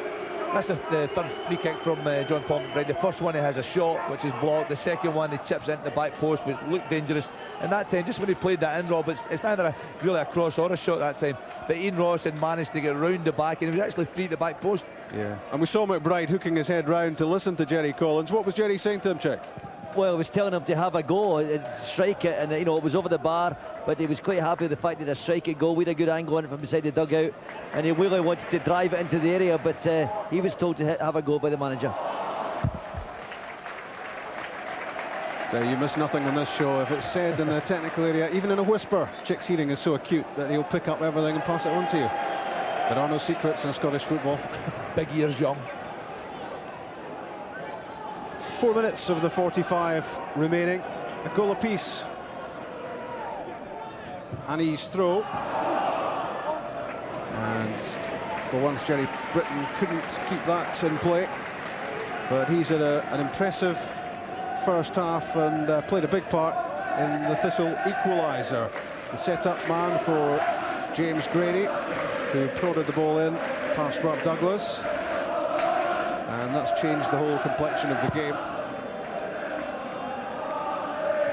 That's the third free kick from John Paul McBride. The first one, he has a shot, which is blocked. The second one, he chips into the back post, which looked dangerous. And that time, just when he played that in, Rob, it's neither really a cross or a shot that time. But Ian Ross had managed to get round the back, and he was actually free at the back post. Yeah, and we saw McBride hooking his head round to listen to Jerry Collins. What was Jerry saying to him, Chick? Well, he was telling him to have a go and strike it, and it was over the bar, but he was quite happy with the fact that a strike it goal. We had a good angle on it from beside the dugout, and he really wanted to drive it into the area, but he was told to have a go by the manager. So you miss nothing on this show. If it's said in the technical area, even in a whisper, Chick's hearing is so acute that he'll pick up everything and pass it on to you. There are no secrets in Scottish football. Big ears, young. 4 minutes of the 45 remaining. A goal apiece. Annie's throw. And for once, Jerry Britton couldn't keep that in play. But he's had an impressive first half and played a big part in the Thistle equaliser. The set-up man for James Grady, who prodded the ball in past Rob Douglas, and that's changed the whole complexion of the game.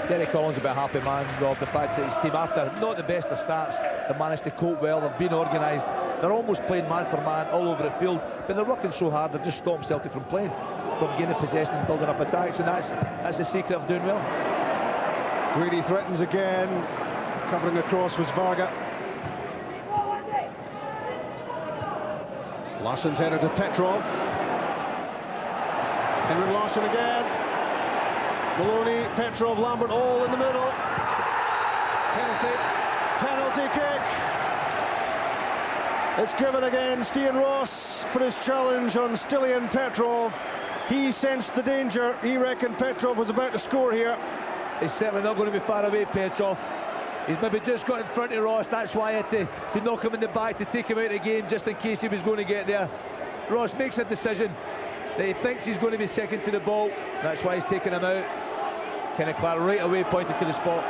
Derek Collins a bit happy man, Rob, the fact that his team, after not the best of starts, they've managed to cope well, they've been organised, they're almost playing man for man all over the field, but they're working so hard they've just stopped Celtic from playing, from gaining possession and building up attacks, and that's the secret of doing well. Grady threatens again, covering across was Varga. Larsson's header to Petrov. Henrik Larsson again. Maloney, Petrov, Lambert all in the middle. Penalty kick. It's given again. Stian Ross for his challenge on Stilian Petrov. He sensed the danger. He reckoned Petrov was about to score here. He's certainly not going to be far away, Petrov. He's maybe just got in front of Ross, that's why he had to knock him in the back to take him out of the game just in case he was going to get there. Ross makes a decision that he thinks he's going to be second to the ball, that's why he's taking him out. Kenniclar right away pointed to the spot.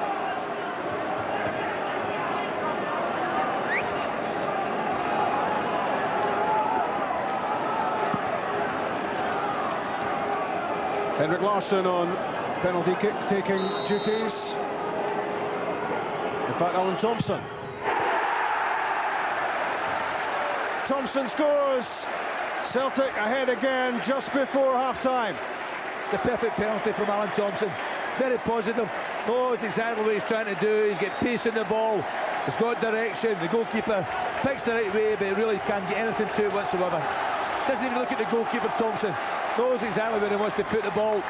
Henrik Larsson on penalty kick taking duties. In fact, Alan Thompson. Thompson scores. Celtic ahead again just before half-time. The perfect penalty from Alan Thompson. Very positive. Knows exactly what he's trying to do. He's got pace in the ball. He's got direction. The goalkeeper picks the right way, but he really can't get anything to it whatsoever. Doesn't even look at the goalkeeper, Thompson. Knows exactly where he wants to put the ball,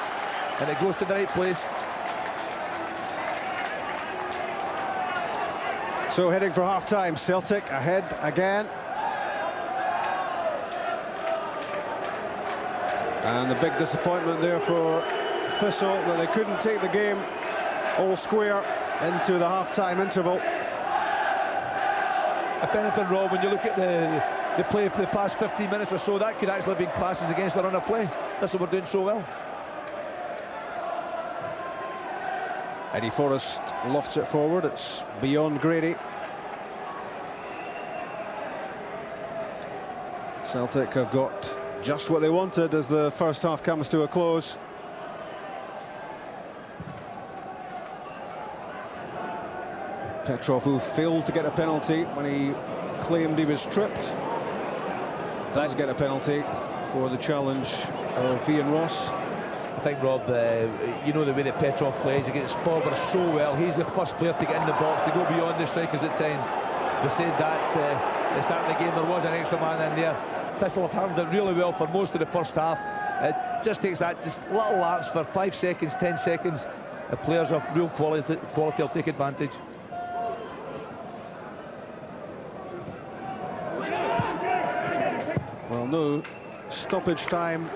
and it goes to the right place. So heading for half-time, Celtic ahead again. And the big disappointment there for Thistle that they couldn't take the game all square into the half-time interval. If anything, Rob, when you look at the play for the past 15 minutes or so, that could actually have been classes against the run of play. That's what we're doing so well. Eddie Forrest lofts it forward, it's beyond Grady. Celtic have got just what they wanted as the first half comes to a close. Petrov, who failed to get a penalty when he claimed he was tripped, does get a penalty for the challenge of Ian Ross. I think, Rob, you know the way that Petrov plays, he gets forward so well. He's the first player to get in the box, to go beyond the strikers at times. We said that at the start of the game, there was an extra man in there. Thistle have handled it really well for most of the first half. It just takes that just little lapse for 5 seconds, 10 seconds. The players of real quality will take advantage. Well, no stoppage time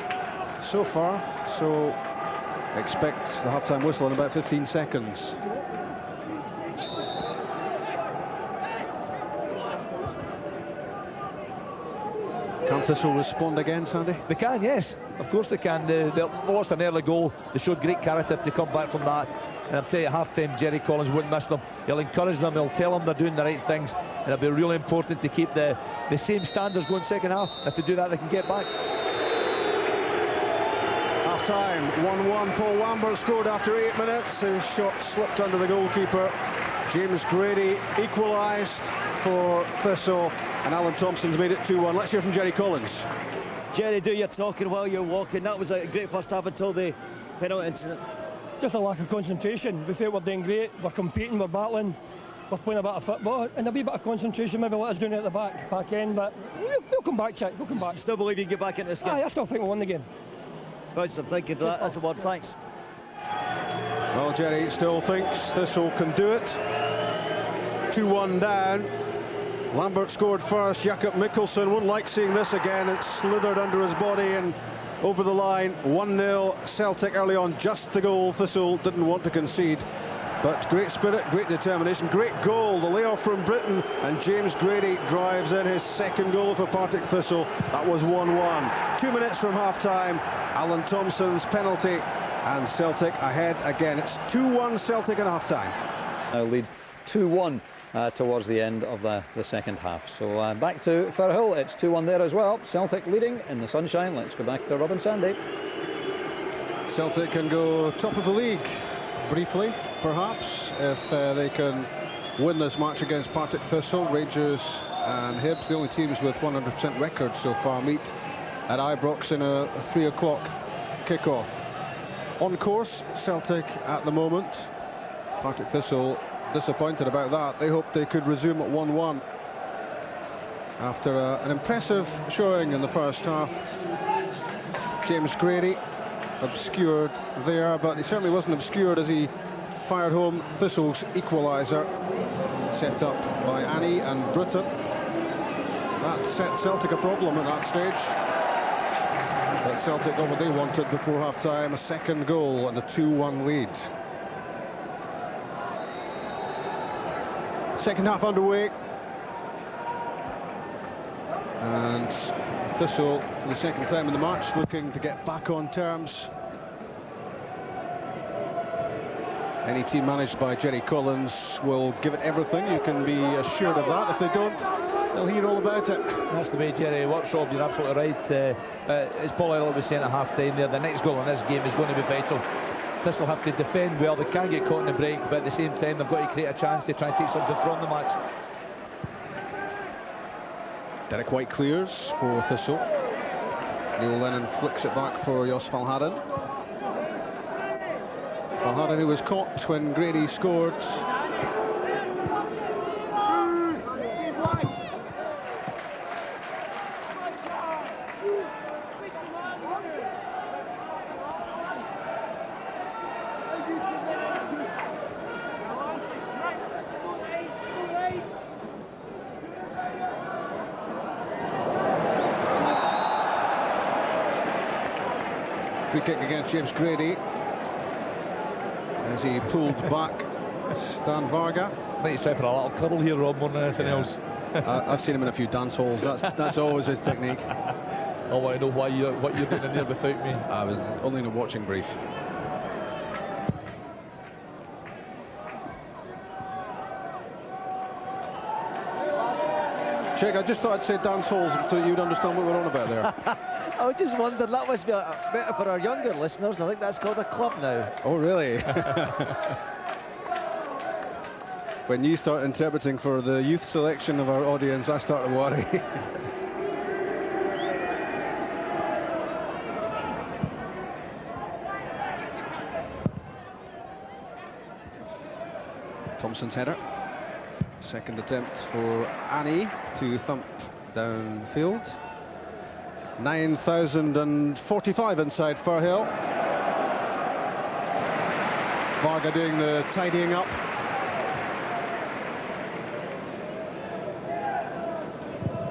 so far, so expect the half-time whistle in about 15 seconds. Can Thistle respond again, Sandy? They can, yes. Of course they can. They lost an early goal. They showed great character to come back from that. And I'll tell you, at half-time, Jerry Collins wouldn't miss them. He'll encourage them, he'll tell them they're doing the right things. And it'll be really important to keep the same standards going second half. If they do that, they can get back. Half-time, 1-1. Paul Lambert scored after 8 minutes. His shot slipped under the goalkeeper. James Grady equalised for Thistle. And Alan Thompson's made it 2-1. Let's hear from Jerry Collins. Jerry, do your talking while you're walking. That was a great first half until the penalty incident. Just a lack of concentration. We feel we're doing great, we're competing, we're battling, we're playing a bit of football, and a wee bit of concentration maybe let us down at the back end, but we'll come back, Chick, we'll come back. Still believe you can get back into this game? I still think we'll win the game. Right, so thank you for that. That's the word, thanks. Well, Jerry still thinks Thistle can do it. 2-1 down. Lambert scored first. Jakob Mikkelsen wouldn't like seeing this again. It slithered under his body and over the line. 1-0 Celtic early on, just the goal Thistle didn't want to concede. But great spirit, great determination, great goal. The layoff from Britton, and James Grady drives in his second goal for Partick Thistle. That was 1-1. 2 minutes from half-time. Alan Thompson's penalty, and Celtic ahead again. It's 2-1 Celtic at half-time. Now lead 2-1 towards the end of the second half. So back to Firhill, it's 2-1 there as well. Celtic leading in the sunshine. Let's go back to Robin Sandy. Celtic can go top of the league briefly, perhaps, if they can win this match against Partick Thistle. Rangers and Hibs, the only teams with 100% records so far, meet at Ibrox in a 3 o'clock kick-off. On course, Celtic at the moment. Partick Thistle disappointed about that. They hoped they could resume at 1-1 after an impressive showing in the first half. James Grady obscured there, but he certainly wasn't obscured as he fired home Thistle's equaliser, set up by Annie and Britton. That set Celtic a problem at that stage, but Celtic got what they wanted before half-time, a second goal and a 2-1 lead. Second half underway, and Thistle, for the second time in the match, looking to get back on terms. Any team managed by Jerry Collins will give it everything, you can be assured of that. If they don't, they'll hear all about it. That's the way Jerry works, Rob, you're absolutely right. As Paul Elliott was saying at half-time there, the next goal in this game is going to be vital. Thistle have to defend well, they can't get caught in the break, but at the same time they've got to create a chance to try and take something from the match. Derek White clears for Thistle. Neil Lennon flicks it back for Jos Valhaden. Valhaden, who was caught when Grady scored. Free kick against James Grady as he pulled back Stan Varga. I think he's trying for a little curl here, Rob, more than anything else. I've seen him in a few dance halls. That's always his technique. I want to know what you're doing in there without me. I was only in a watching brief. Check, I just thought I'd say dance halls so you'd understand what we're on about there. I was just wondering, that must be better for our younger listeners. I think that's called a club now. Oh, really? When you start interpreting for the youth selection of our audience, I start to worry. Thompson's header. Second attempt for Annie to thump downfield. 9,045 inside Firhill. Varga doing the tidying up.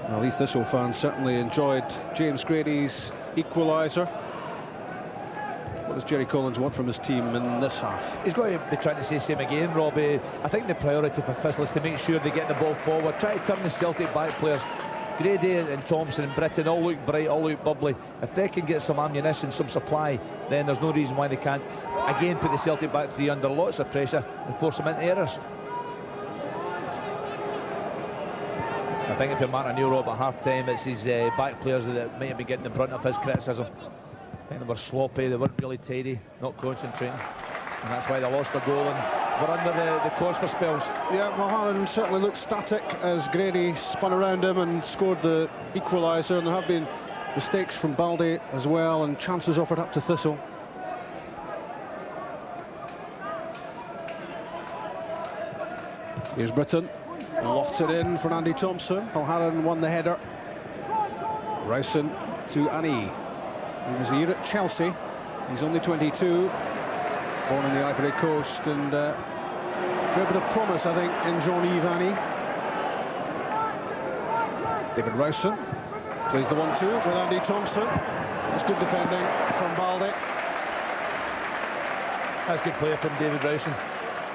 Well, these Thistle fans certainly enjoyed James Grady's equaliser. What does Jerry Collins want from his team in this half? He's got to be trying to say the same again, Robbie. I think the priority for Thistle is to make sure they get the ball forward, try to turn the Celtic back players. Grady and Thompson and Britton all look bright, all look bubbly. If they can get some ammunition, some supply, then there's no reason why they can't again put the Celtic back three under lots of pressure and force them into errors. I think if you're Martin O'Neill, Rob, at half-time, it's his back players that might have been getting the brunt of his criticism. I think they were sloppy, they weren't really tidy, not concentrating, and that's why they lost a goal and were under the course for spells. Yeah, Valhaden certainly looked static as Grady spun around him and scored the equaliser, and there have been mistakes from Baldy as well and chances offered up to Thistle. Here's Britton, lofts it in for Andy Thompson. Valhaden won the header. Rowson to Annie. He was a year at Chelsea, he's only 22. born in the Ivory Coast, and a fair bit of promise, I think, in Jean-Yves Annie. David Rowson plays the 1-2 with Andy Thompson. That's good defending from Baldy. That's good play from David Rowson.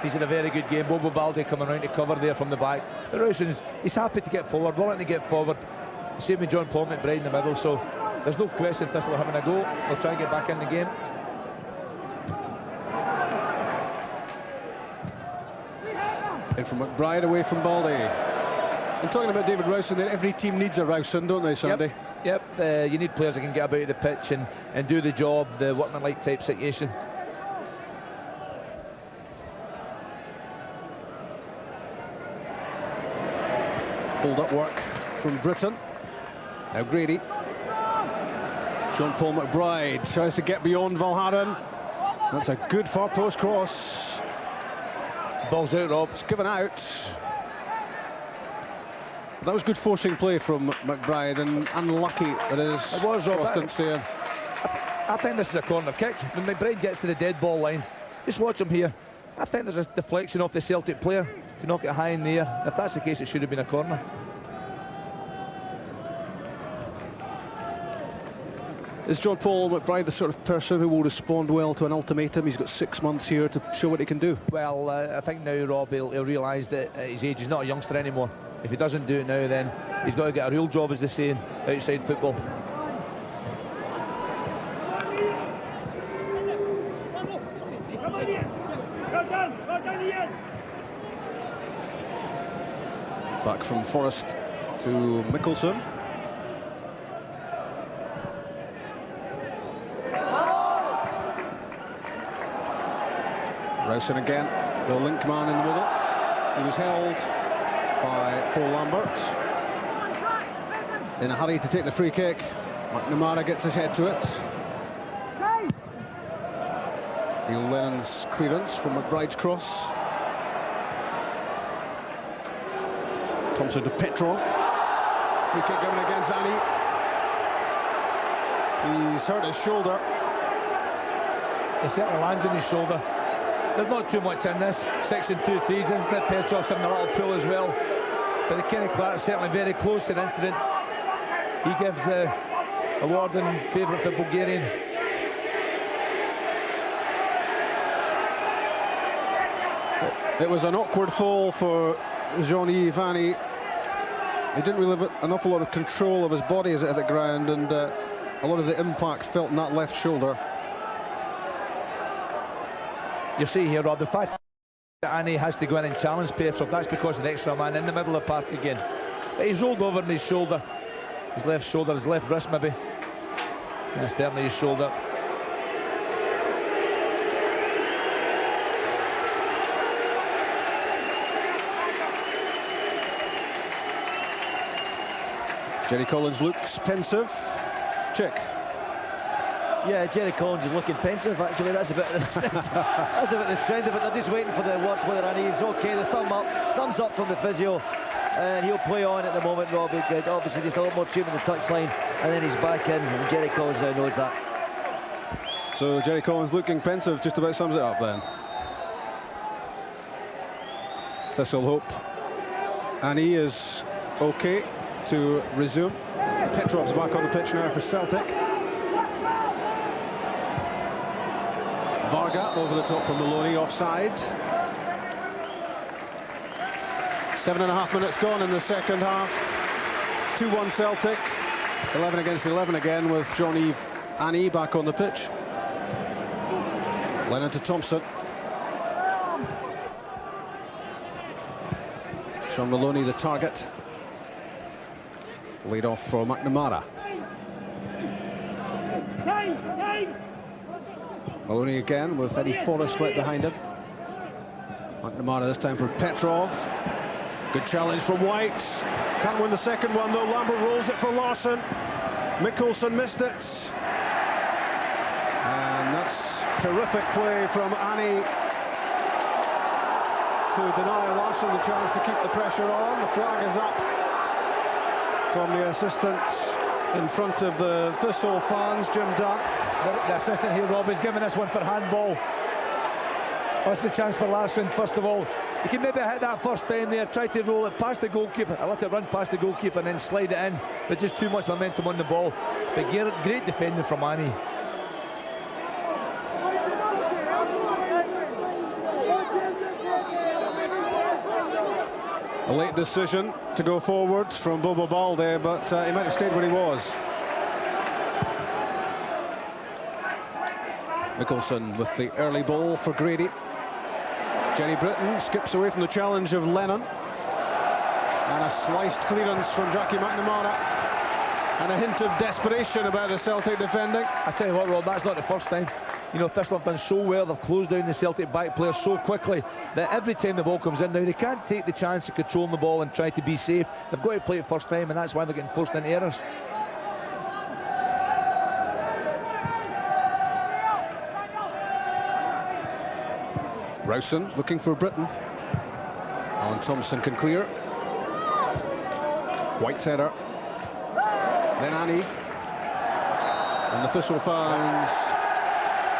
He's in a very good game. Bobo Baldi coming around to cover there from the back. But he's happy to get forward, willing to get forward. Same with John Paul McBride in the middle, so there's no question Thistle are having a go. They'll try and get back in the game. In from McBride, away from Baldy. And talking about David Rowson there, every team needs a Rowson, don't they, Sandy? Yep. You need players that can get about the pitch and do the job, the workmanlike type situation. Hold-up work from Britton. Now Grady. John Paul McBride tries to get beyond Valharan. That's a good far post cross. Ball's out, Rob. It's given out. That was good forcing play from McBride, and unlucky it is. It was, Rob. Constant there. I think this is a corner kick. When McBride gets to the dead ball line, just watch him here. I think there's a deflection off the Celtic player to knock it high in the air. If that's the case, it should have been a corner. Is John Paul McBride the sort of person who will respond well to an ultimatum? He's got 6 months here to show what he can do. Well, I think now, Rob, he'll realise that at his age he's not a youngster anymore. If he doesn't do it now, then he's got to get a real job, as they say, outside football. Back from Forrest to Mikkelsen. Rowson again, the link man in the middle. He was held by Paul Lambert. In a hurry to take the free kick. McNamara gets his head to it. Neil Lennon's clearance from McBride's cross. Thompson to Petrov. Free kick given against Annie. He's hurt his shoulder. He certainly lands on his shoulder. There's not too much in this. 6 2/3, isn't it? Petrov's having a little pull as well. But the Kenny Clark's certainly very close to the incident. He gives the award in favour of the Bulgarian. It was an awkward fall for Jean-Yves Annie. He didn't really have an awful lot of control of his body as it hit the ground, and a lot of the impact felt in that left shoulder. You see here, Rob, the fact that Annie has to go in and challenge Petrov, that's because of the extra man in the middle of the park again. But he's rolled over on his shoulder, his left shoulder, his left wrist maybe. And it's certainly his shoulder. Jerry Collins looks pensive. Check. Yeah, Jerry Collins is looking pensive, actually. That's a bit that's a bit the strength of it. They're just waiting for the word whether Annie's okay. The thumbs up from the physio, and he'll play on at the moment, Rob. Obviously just a lot more tune in the touchline, and then he's back in, and Jerry Collins now knows that. So Jerry Collins looking pensive just about sums it up then. Thistle hope Annie is okay to resume. Petrov's back on the pitch now for Celtic. Varga over the top from Maloney, offside. 7.5 minutes gone in the second half. 2-1 Celtic. 11 against 11 again, with Jean-Yves Annie back on the pitch. Lennon to Thompson. Sean Maloney the target. Lead off for McNamara. Maloney again with Eddie Forrest right behind him. McNamara this time for Petrov. Good challenge from White. Can't win the second one though. Lambert rolls it for Larsson. Mikkelsen missed it. And that's terrific play from Annie to deny Larsson the chance to keep the pressure on. The flag is up from the assistant in front of the Thistle fans, Jim Dunn. The assistant here, Rob, is giving this one for handball. What's the chance for Larsson? First of all, he can maybe hit that first time there, try to roll it past the goalkeeper. I let it run past the goalkeeper and then slide it in, but just too much momentum on the ball. But great defending from Annie. A late decision to go forward from Bobo Balde, but he might have stayed where he was. Mikkelsen with the early ball for Grady. Jenny Britton skips away from the challenge of Lennon. And a sliced clearance from Jackie McNamara. And a hint of desperation about the Celtic defending. I tell you what, Rob, that's not the first time. You know, Thistle have done so well, they've closed down the Celtic back players so quickly that every time the ball comes in now, they can't take the chance of controlling the ball and try to be safe. They've got to play it first time, and that's why they're getting forced into errors. Rowson looking for Britton. Alan Thompson can clear. White's header. Then Annie. And the Thistle fans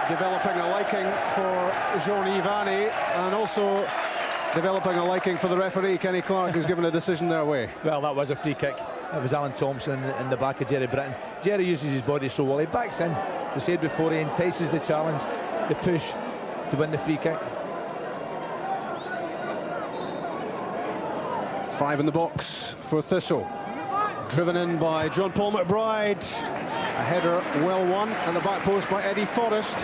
developing a liking for Jean-Yves Annie, and also developing a liking for the referee, Kenny Clark, who's given a decision their way. Well, that was a free kick. It was Alan Thompson in the back of Jerry Britton. Jerry uses his body so well. He backs in, we said before, he entices the challenge, the push to win the free kick. 5 in the box for Thistle. Driven in by John Paul McBride. A header well won at the back post by Eddie Forrest.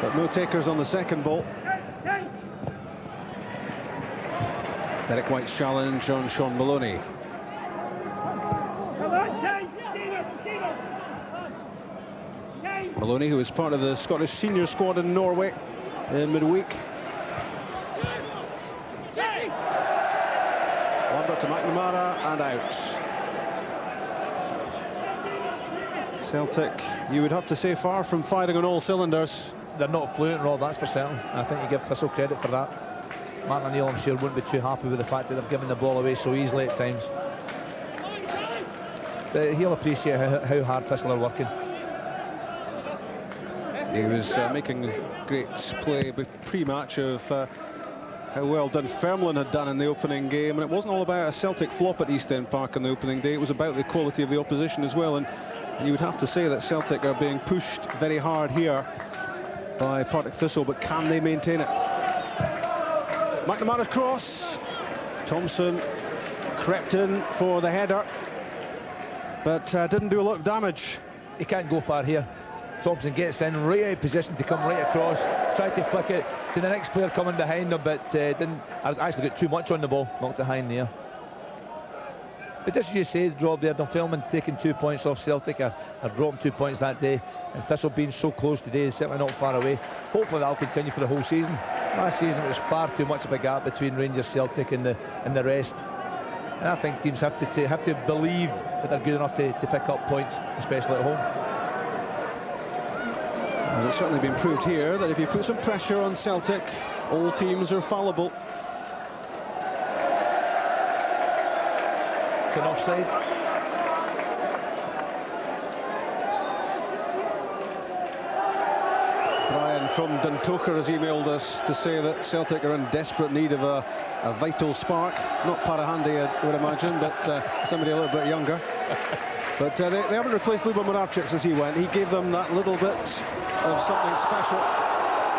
But no takers on the second ball. Derek White's challenge on Sean Maloney. Maloney, who is part of the Scottish senior squad in Norway in midweek. Lambert to McNamara and out. Celtic, you would have to say, far from firing on all cylinders. They're not fluent, Rob, that's for certain. I think you give Thistle credit for that. Martin O'Neill, I'm sure, wouldn't be too happy with the fact that they've given the ball away so easily at times. But he'll appreciate how hard Thistle are working. He was making a great play pre-match of how well Dunfermline had done in the opening game, and it wasn't all about a Celtic flop at East End Park on the opening day. It was about the quality of the opposition as well, and you would have to say that Celtic are being pushed very hard here by Partick Thistle, but can they maintain it? McNamara's cross. Thompson crept in for the header, but didn't do a lot of damage. He can't go far here. Thompson gets in right out of position to come right across, tried to flick it to the next player coming behind him, but didn't actually get too much on the ball, knocked it high in the air. But just as you said, Rob, there, Dunfermline taking 2 points off Celtic, or dropping 2 points that day, and Thistle being so close today is certainly not far away. Hopefully that'll continue for the whole season. Last season it was far too much of a gap between Rangers, Celtic and the rest. And I think teams have to believe that they're good enough to pick up points, especially at home. Well, it's certainly been proved here that if you put some pressure on Celtic, all teams are fallible. It's an offside. Brian from Duntoker has emailed us to say that Celtic are in desperate need of a vital spark. Not Parahandy, I would imagine, but somebody a little bit younger. But they haven't replaced Lubo Moravcik since he went. He gave them that little bit of something special.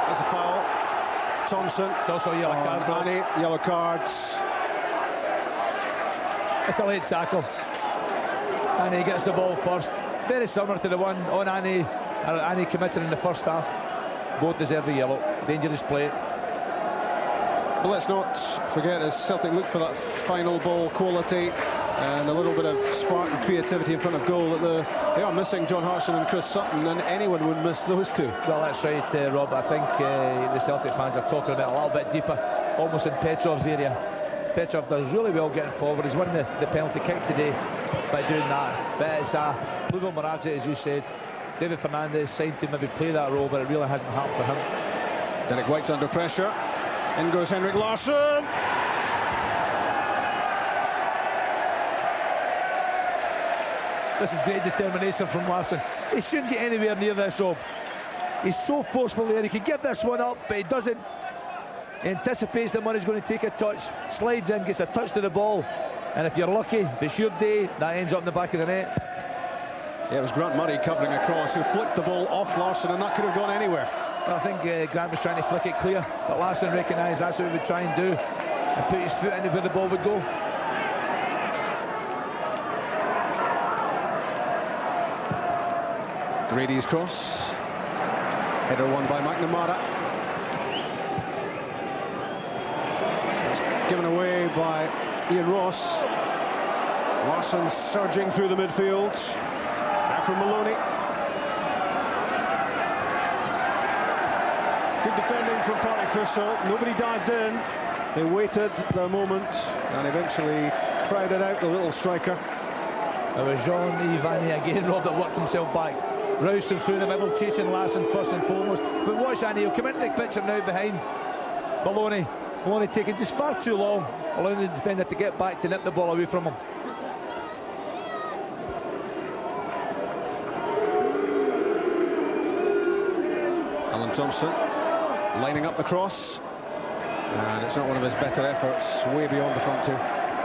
That's a foul. Thompson. It's also a yellow card. Annie, yellow cards. It's a late tackle. Annie gets the ball first. Very similar to the one on Annie committed in the first half. Both deserve a yellow. Dangerous play. But let's not forget, as Celtic look for that final ball quality and a little bit of spark and creativity in front of goal, that they are missing John Hartson and Chris Sutton, and anyone would miss those two. Well, that's right, Rob. I think the Celtic fans are talking about a little bit deeper, almost in Petrov's area. Petrov does really well getting forward. He's won the penalty kick today by doing that. But it's Lubo Moravcik, as you said. David Fernandez signed to maybe play that role, but it really hasn't happened for him. Derek White's under pressure. In goes Henrik Larsson. This is great determination from Larsson. He shouldn't get anywhere near this, Rob. He's so forceful there. He can give this one up, but he doesn't. He anticipates that Murray's going to take a touch, slides in, gets a touch to the ball, and if you're lucky, if it's your day, that ends up in the back of the net. Yeah, it was Grant Murray covering across who flicked the ball off Larsson, and that could have gone anywhere. I think Grant was trying to flick it clear, but Larsson recognised that's what he would try and do, and put his foot into where the ball would go. Grady's cross. Header won by McNamara. It's given away by Ian Ross. Larsson surging through the midfield. Now from Maloney. Good defending from Partick Thistle. Nobody dived in. They waited their moment and eventually crowded out the little striker. It was Jean-Yves Vanney again, Rob, that worked himself back. Rousing through the middle, chasing Larsson first and foremost. But watch Annie, he'll come into the picture now behind Maloney. Maloney taking just far too long, allowing the defender to get back to nip the ball away from him. Alan Thompson lining up the cross, and it's not one of his better efforts, way beyond the front two.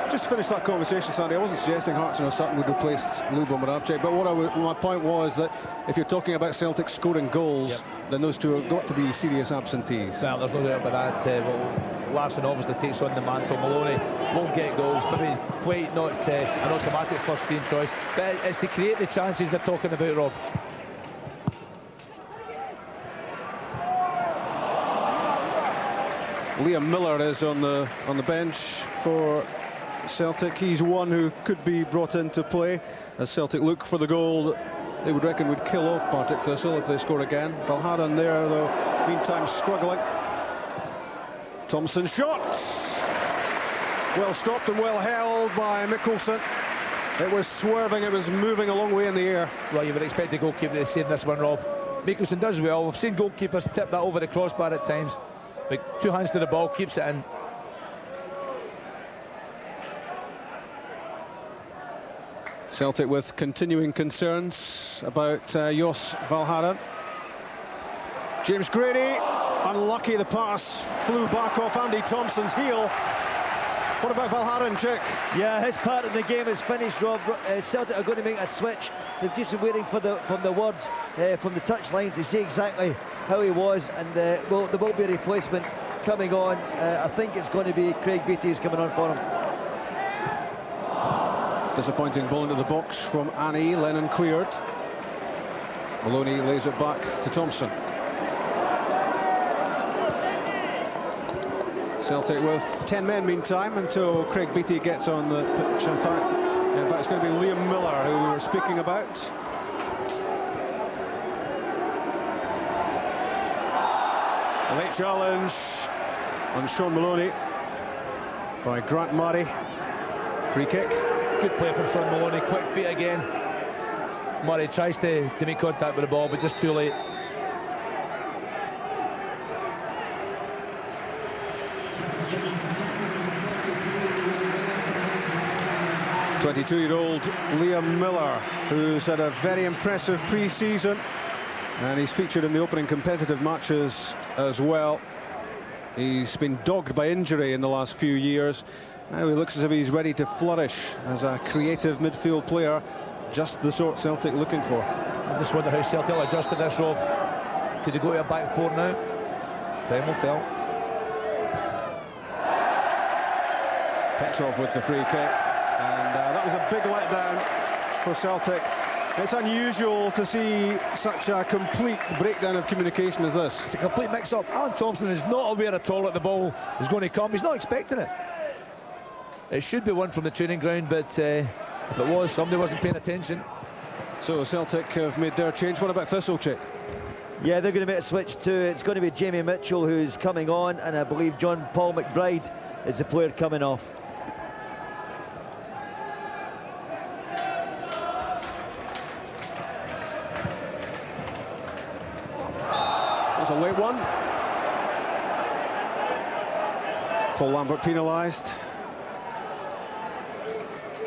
Just to finish that conversation, Sandy, I wasn't suggesting Hartson or Sutton would replace Lubo Moravcik, but my point was that if you're talking about Celtic scoring goals, then those two have got to be serious absentees. Well, there's no doubt about that. Well, Larsson obviously takes on the mantle. Maloney won't get goals, maybe quite not an automatic first team choice, but it's to create the chances they're talking about, Rob. Liam Miller is on the bench for Celtic. He's one who could be brought into play as Celtic look for the goal that they would reckon would kill off Partick Thistle if they score again. Valharan there, though, meantime struggling. Thompson shot! Well stopped and well held by Mikkelsen. It was swerving, it was moving a long way in the air. Well, you would expect the goalkeeper to save this one, Rob. Mikkelsen does well. We've seen goalkeepers tip that over the crossbar at times, but two hands to the ball, keeps it in. Celtic with continuing concerns about Jos Valharan. James Grady, unlucky, the pass flew back off Andy Thompson's heel. What about Valharan, Chick? Yeah, his part of the game is finished, Rob. Celtic are going to make a switch. They're just waiting for the word from the touchline to see exactly how he was, and there will be a replacement coming on. I think it's going to be Craig Beattie who's coming on for him. Disappointing ball into the box from Annie. Lennon cleared. Maloney lays it back to Thompson. Celtic with 10 men meantime until Craig Beattie gets on the pitch. In fact, it's going to be Liam Miller who we were speaking about. A late challenge on Sean Maloney by Grant Murray. Free kick. Good play from Sean Maloney, quick feet again. Murray tries to make contact with the ball, but just too late. .22-year-old Liam Miller, who's had a very impressive pre-season, and he's featured in the opening competitive matches as well. He's been dogged by injury in the last few years. Now he looks as if he's ready to flourish as a creative midfield player, just the sort Celtic looking for. I just wonder how Celtic will adjust to this, Rob. Could they go to a back four now? Time will tell. Petrov with the free kick, and that was a big letdown for Celtic. It's unusual to see such a complete breakdown of communication as this. It's a complete mix-up. Alan Thompson is not aware at all that the ball is going to come. He's not expecting it. It should be one from the training ground, but if it was, somebody wasn't paying attention. So Celtic have made their change. What about Thistle, Chick? Yeah, they're going to make a switch too. It's going to be Jamie Mitchell who's coming on, and I believe John Paul McBride is the player coming off. That's a late one. Paul Lambert penalised.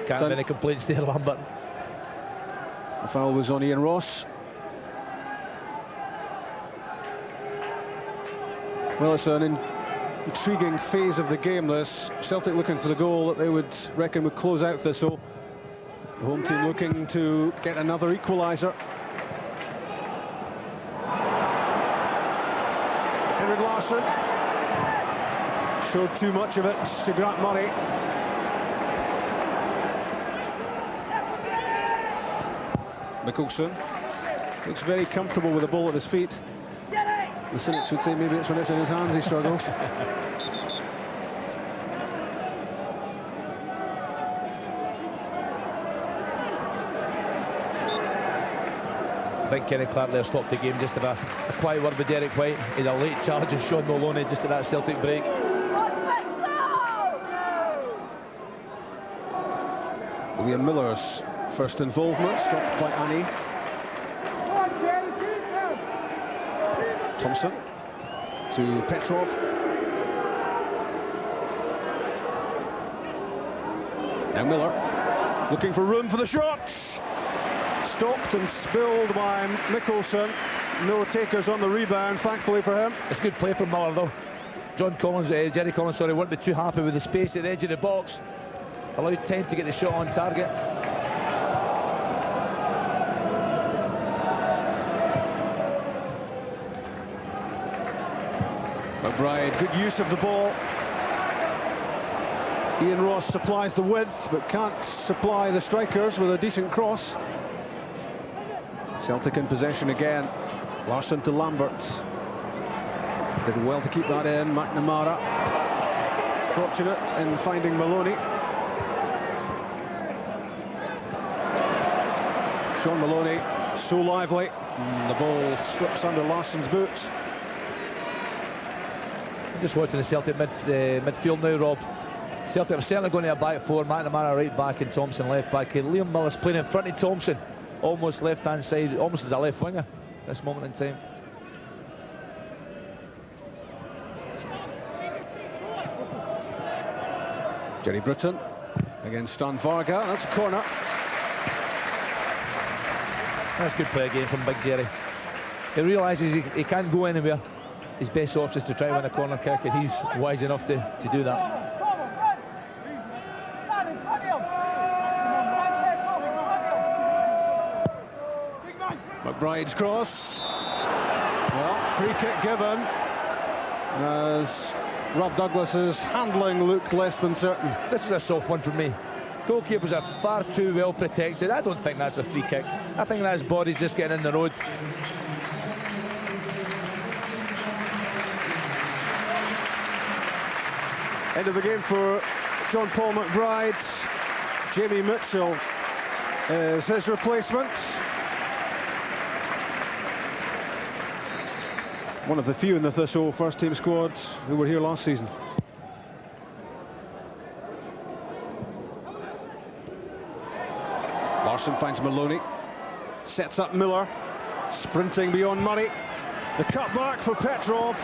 Can't have any complaints there, Lambert. The foul was on Ian Ross. Well, it's an intriguing phase of the game, this. Celtic looking for the goal that they would reckon would close out Thistle. The home team looking to get another equaliser. Henrik Larsson showed too much of it to Grant Murray. Mikkelsen looks very comfortable with the ball at his feet. The cynics would say maybe it's when it's in his hands he struggles. I think Kenny Clark there stopped the game. Just a quiet word with Derek White. He had a late charge of Sean Maloney just at that Celtic break. Liam Miller's first involvement, stopped by Annie. Thompson to Petrov. Now Miller looking for room for the shot. Stopped and spilled by Mikkelsen. No takers on the rebound, thankfully for him. It's good play from Miller though. Jerry Collins, sorry, won't be too happy with the space at the edge of the box. Allowed time to get the shot on target. McBride, good use of the ball. Ian Ross supplies the width, but can't supply the strikers with a decent cross. Celtic in possession again. Larsson to Lambert. Did well to keep that in. McNamara fortunate in finding Maloney. Sean Maloney, so lively. The ball slips under Larsson's boot. Just watching the Celtic midfield now, Rob. Celtic are certainly going to a back four. McNamara right back and Thompson left back. Liam Miller's playing in front of Thompson, almost left hand side, almost as a left winger at this moment in time. Jerry Britton against Stan Varga. That's a corner. That's good play again from Big Jerry. He realises he can't go anywhere. His best option is to try and win a corner kick, and he's wise enough to do that. McBride's cross. Well, free kick given as Rob Douglas's handling looked less than certain. This is a soft one for me. Goalkeepers are far too well protected. I don't think that's a free kick. I think that's body just getting in the road. End of the game for John Paul McBride. Jamie Mitchell is his replacement. One of the few in the Thistle first team squad who were here last season. Larsson finds Maloney, sets up Miller, sprinting beyond Murray. The cutback for Petrov.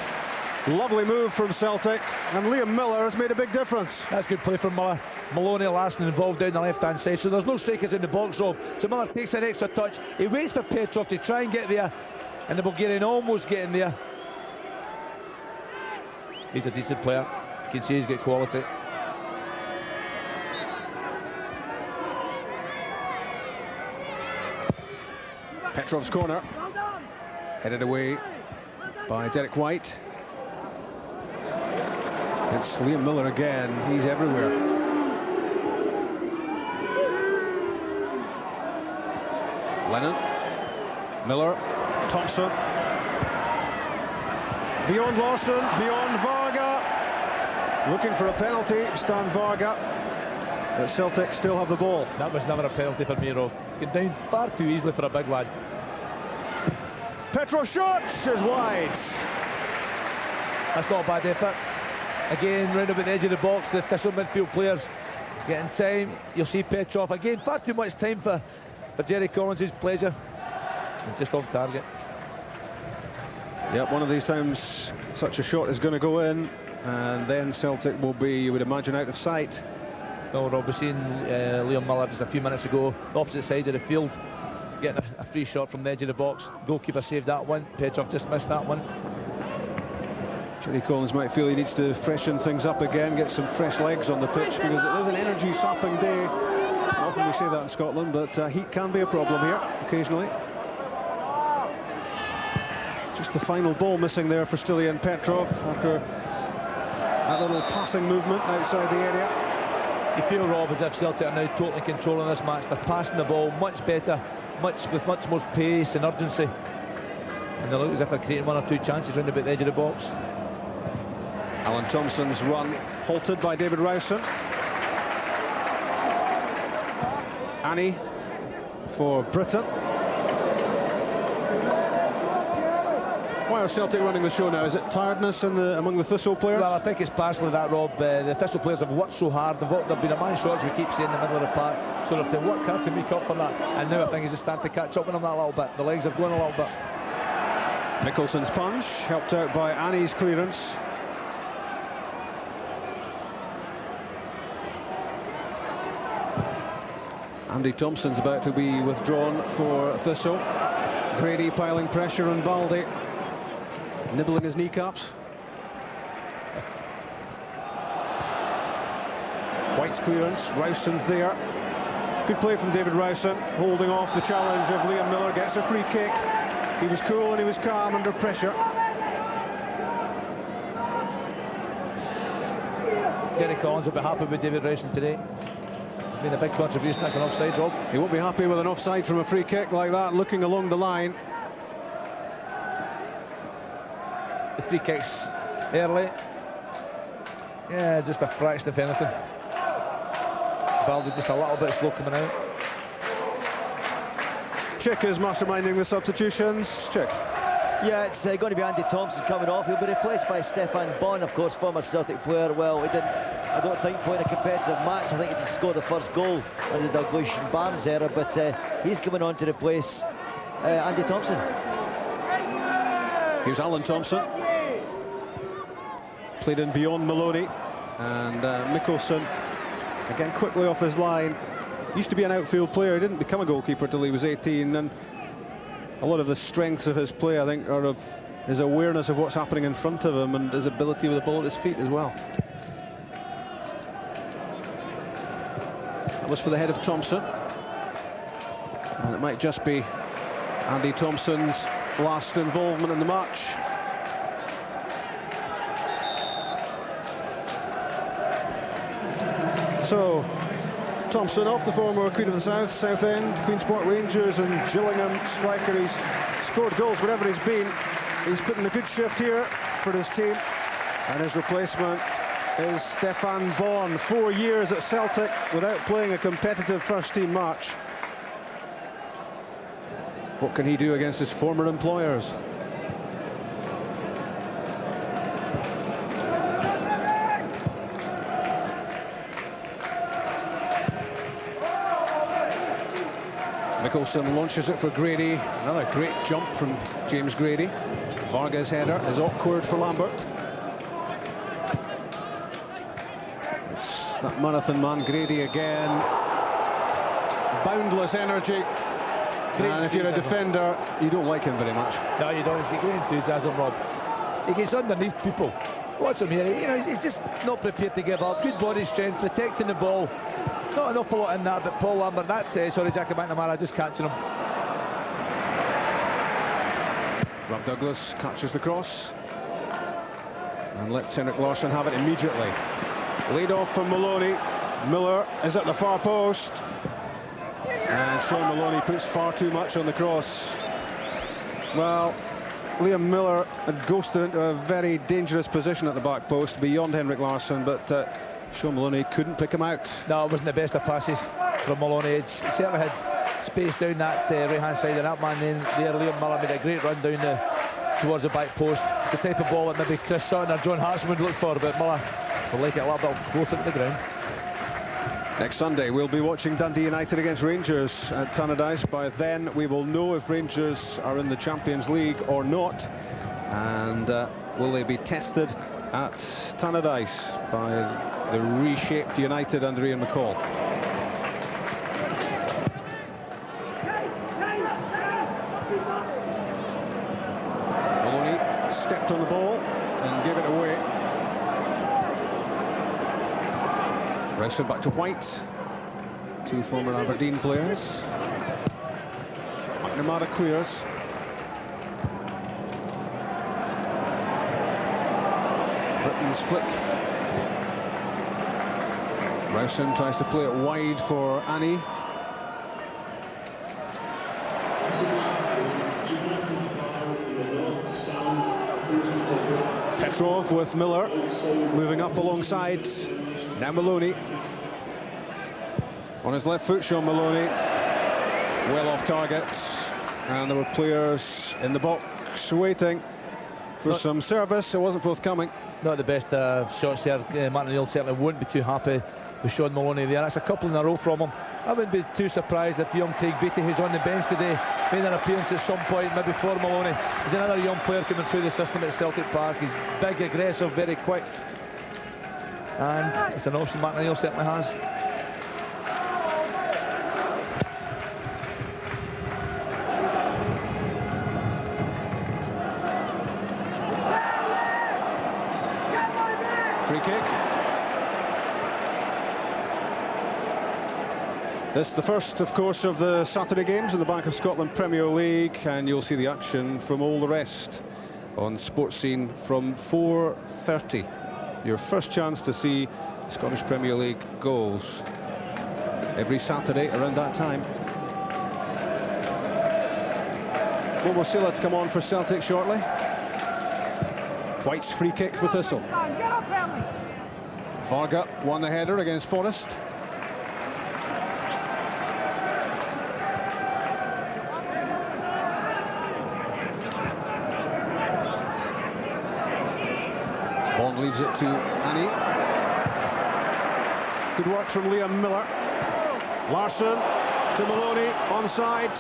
Lovely move from Celtic, and Liam Miller has made a big difference. That's good play from Miller. Maloney, Larsson involved down the left-hand side, so there's no strikers in the box, Rob. So Miller takes an extra touch. He waits for Petrov to try and get there, and the Bulgarian almost getting there. He's a decent player. You can see he's got quality. Petrov's corner, headed away by Derek White. It's Liam Miller again, he's everywhere. Lennon, Miller, Thompson. Beyond Larsson, beyond Varga. Looking for a penalty, Stan Varga. But Celtic still have the ball. That was never a penalty for me, Rob. Getting down far too easily for a big lad. Petrov shot is wide. That's not a bad effort. Again, round about the edge of the box, the Thistle midfield players getting time. You'll see Petrov again, far too much time for Jerry Collins' pleasure. And just off target. Yep, one of these times such a shot is going to go in, and then Celtic will be, you would imagine, out of sight. Well, Rob, we've seen Liam Miller just a few minutes ago, the opposite side of the field, getting a free shot from the edge of the box. Goalkeeper saved that one. Petrov just missed that one. Jerry Collins might feel he needs to freshen things up again, get some fresh legs on the pitch, because it is an energy-sapping day. Often we say that in Scotland, but heat can be a problem here, occasionally. Just the final ball missing there for Stilian Petrov after that little passing movement outside the area. You feel, Rob, as if Celtic are now totally controlling this match. They're passing the ball much better, with much more pace and urgency. And they look as if they're creating one or two chances round about the edge of the box. Alan Thompson's run halted by David Rowson. Annie for Britton. Why are Celtic running the show now? Is it tiredness among the Thistle players? Well, I think it's partially that, Rob. The Thistle players have worked so hard. They've been a man short, as we keep saying, in the middle of the park. So they've to work hard to make up for that. And now I think he's just starting to catch up with them that little bit. The legs have gone a little bit. Mikkelsen's punch, helped out by Annie's clearance. Andy Thompson's about to be withdrawn for Thistle. Grady piling pressure on Baldy, nibbling his kneecaps. White's clearance, Rowson's there. Good play from David Rowson, holding off the challenge of Liam Miller, gets a free kick. He was cool and he was calm under pressure. Jerry Collins will be happy with David Rowson today. Been a big contribution. That's an offside, Rob. He won't be happy with an offside from a free kick like that, looking along the line. The free kicks early. Yeah, just a fraction if anything. Baldy just a little bit slow coming out. Chick is masterminding the substitutions. Chick. Yeah, it's going to be Andy Thompson coming off. He'll be replaced by Stefan Bon, of course, former Celtic player. Well, he didn't, I don't think, play in a competitive match. I think he did score the first goal in the Douglas and Barnes era, but he's coming on to replace Andy Thompson. Here's Alan Thompson. Played in beyond Maloney. And Mikkelsen, again, quickly off his line. Used to be an outfield player. He didn't become a goalkeeper till he was 18. And a lot of the strengths of his play, I think, are of his awareness of what's happening in front of him and his ability with the ball at his feet as well. That was for the head of Thompson. And it might just be Andy Thompson's last involvement in the match. So, Thompson off, the former Queen of the South, Southend, Queensport Rangers and Gillingham striker. He's scored goals wherever he's been. He's put in a good shift here for his team. And his replacement is Stefan Bon. 4 years at Celtic without playing a competitive first-team match. What can he do against his former employers? Mikkelsen launches it for Grady. Another great jump from James Grady. Varga's header is awkward for Lambert. It's that marathon man, Grady again. Boundless energy. And if you're a defender, you don't like him very much. No, you don't. He's got great enthusiasm, Rob. He gets underneath people. Watch him here. You know, he's just not prepared to give up. Good body strength, protecting the ball. Not an awful lot in that, but Paul Lambert, sorry, Jackie McNamara, just catching him. Rob Douglas catches the cross and lets Henrik Larsson have it immediately. Laid off from Maloney. Miller is at the far post. And Sean Maloney puts far too much on the cross. Well, Liam Miller had ghosted into a very dangerous position at the back post beyond Henrik Larsson, but Sean Maloney couldn't pick him out. No, it wasn't the best of passes from Maloney. He certainly had space down that right-hand side, and that man there, Liam Miller, made a great run down towards the back post. It's the type of ball that maybe Chris Sutton or John Hartson would look for, but Miller will like it a little bit closer to the ground. Next Sunday we'll be watching Dundee United against Rangers at Tannadice. By then we will know if Rangers are in the Champions League or not, and will they be tested at Tannadice by the reshaped United under Ian McCall. Maloney stepped on the ball and gave it away. Rowson back to White. Two former Aberdeen players. McNamara clears. Britton's flick. Rowson tries to play it wide for Annie. Petrov with Miller, moving up alongside. Now Maloney. On his left foot, Sean Maloney. Well off target. And there were players in the box waiting for some service. It wasn't forthcoming. Not the best shots there. Martin O'Neill certainly won't be too happy with Sean Maloney there. That's a couple in a row from him. I wouldn't be too surprised if young Craig Beattie, who's on the bench today, made an appearance at some point, maybe for Maloney. He's another young player coming through the system at Celtic Park. He's big, aggressive, very quick. And it's an option Martin O'Neill certainly has. Free kick. This is the first, of course, of the Saturday games in the Bank of Scotland Premier League, and you'll see the action from all the rest on Sports Scene from 4:30. Your first chance to see Scottish Premier League goals every Saturday around that time. Momosila to come on for Celtic shortly. White's free kick for Thistle. Varga won the header against Forest. Bond leaves it to Annie. Good work from Liam Miller. Larsson to Maloney, onside.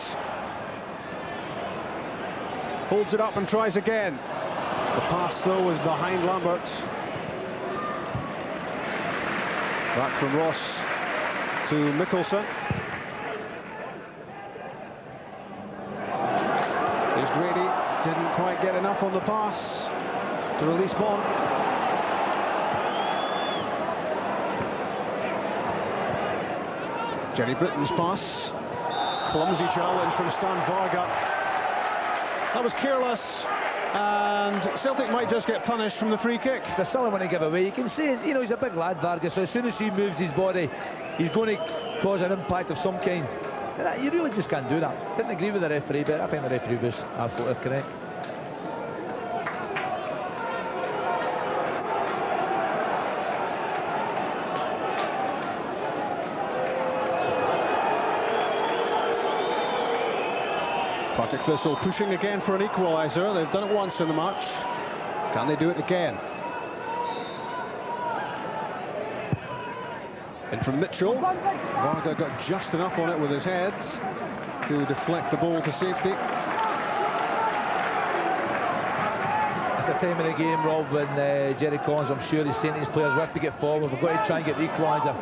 Holds it up and tries again. The pass, though, was behind Lambert. Back from Ross to Mikkelsen. Here's Grady. Didn't quite get enough on the pass to release Bond. Jerry Britton's pass. Clumsy challenge from Stan Varga. That was careless, and Celtic might just get punished from the free kick. It's a silly one to give away. You can see, you know, he's a big lad, Vargas, so as soon as he moves his body, he's going to cause an impact of some kind. You really just can't do that. Didn't agree with the referee, but I think the referee was absolutely correct. Partick Thistle pushing again for an equaliser. They've done it once in the match. Can they do it again? In from Mitchell. Varga got just enough on it with his head to deflect the ball to safety. It's a time in the game, Rob, when Jerry Collins, I'm sure, he's saying to his players, we have to get forward, we've got to try and get the equaliser.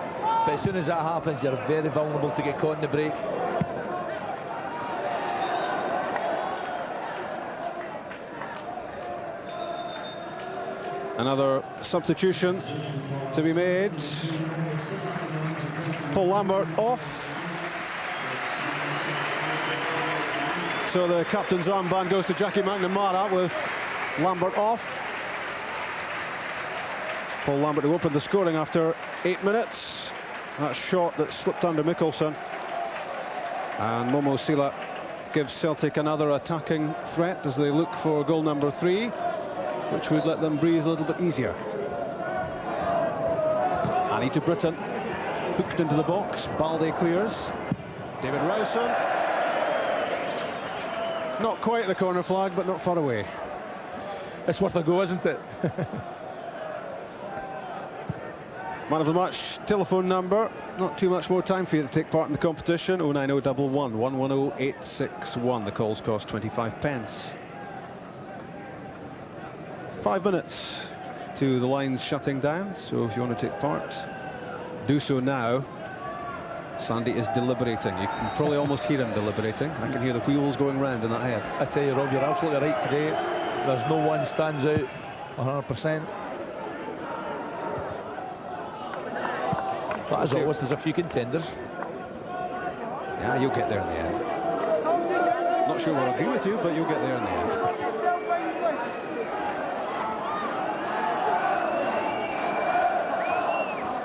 But as soon as that happens, you're very vulnerable to get caught in the break. Another substitution to be made. Paul Lambert off. So the captain's armband goes to Jackie McNamara with Lambert off. Paul Lambert who opened the scoring after 8 minutes. That shot that slipped under Mikkelsen. And Momosila gives Celtic another attacking threat as they look for goal number 3. Which would let them breathe a little bit easier. Annie to Britton. Hooked into the box. Balde clears. David Rowson. Not quite the corner flag, but not far away. It's worth a go, isn't it? Man of the match telephone number. Not too much more time for you to take part in the competition. 09011 110 861. The calls cost 25 pence. 5 minutes to the lines shutting down, so if you want to take part, do so now. Sandy is deliberating. You can probably almost hear him deliberating. I can hear the wheels going round in that head. I tell you, Rob, you're absolutely right today. There's no one stands out 100%. But as always, there's a few contenders. Yeah, you'll get there in the end. Not sure we'll agree with you, but you'll get there in the end.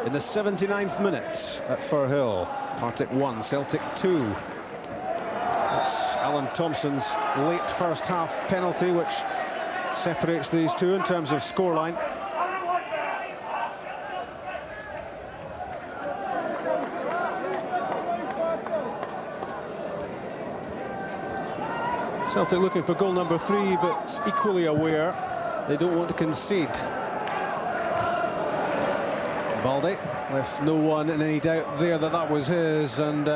In the 79th minute at Firhill, Partick 1, Celtic 2. That's Alan Thompson's late first half penalty, which separates these two in terms of scoreline. Celtic looking for goal number 3, but equally aware they don't want to concede. Baldy, with no one in any doubt there that that was his, and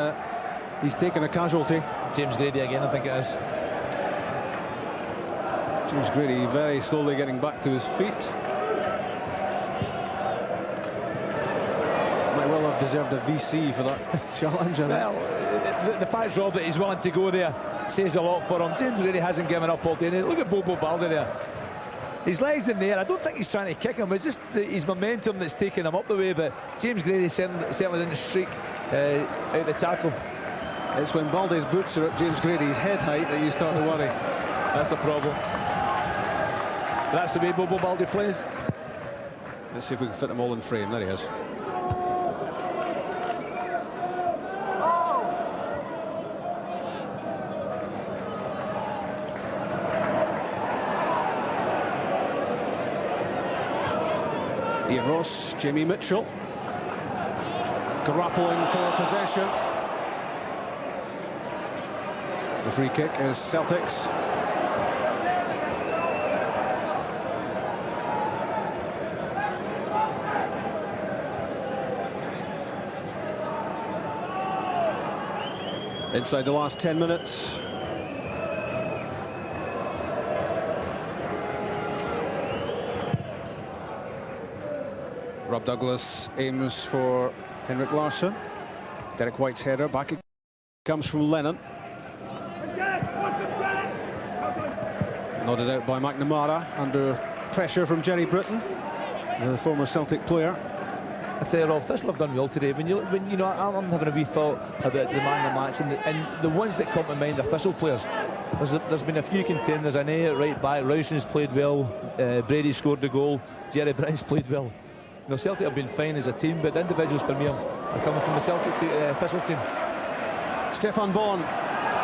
he's taken a casualty. James Grady again, I think it is. James Grady very slowly getting back to his feet. Might well have deserved a VC for that challenge. Well, the fact, Rob, that he's willing to go there says a lot for him. James Grady hasn't given up all day. Look at Bobo Baldy there. His legs in there. I don't think he's trying to kick him. It's just his momentum that's taking him up the way. But James Grady certainly didn't streak out the tackle. It's when Baldy's boots are at James Grady's head height that you start to worry. That's a problem. That's the way Bobo Baldy plays. Let's see if we can fit them all in frame. There he is. Ian Ross, Jamie Mitchell, grappling for possession. The free kick is Celtic's. Inside the last 10 minutes. Rob Douglas aims for Henrik Larsson. Derek White's header, back it comes from Lennon. Nodded out by McNamara under pressure from Jerry Britton, the former Celtic player. I tell you, Rob, Thistle have done well today. When you know, I'm having a wee thought about the man of the match, and the ones that come to mind are Thistle players. There's been a few contenders. I know right back. Rowson's played well. Brady scored the goal. Jerry Britton's played well. You know, Celtic have been fine as a team, but the individuals for me are coming from the Celtic Thistle team. Stefan Bonn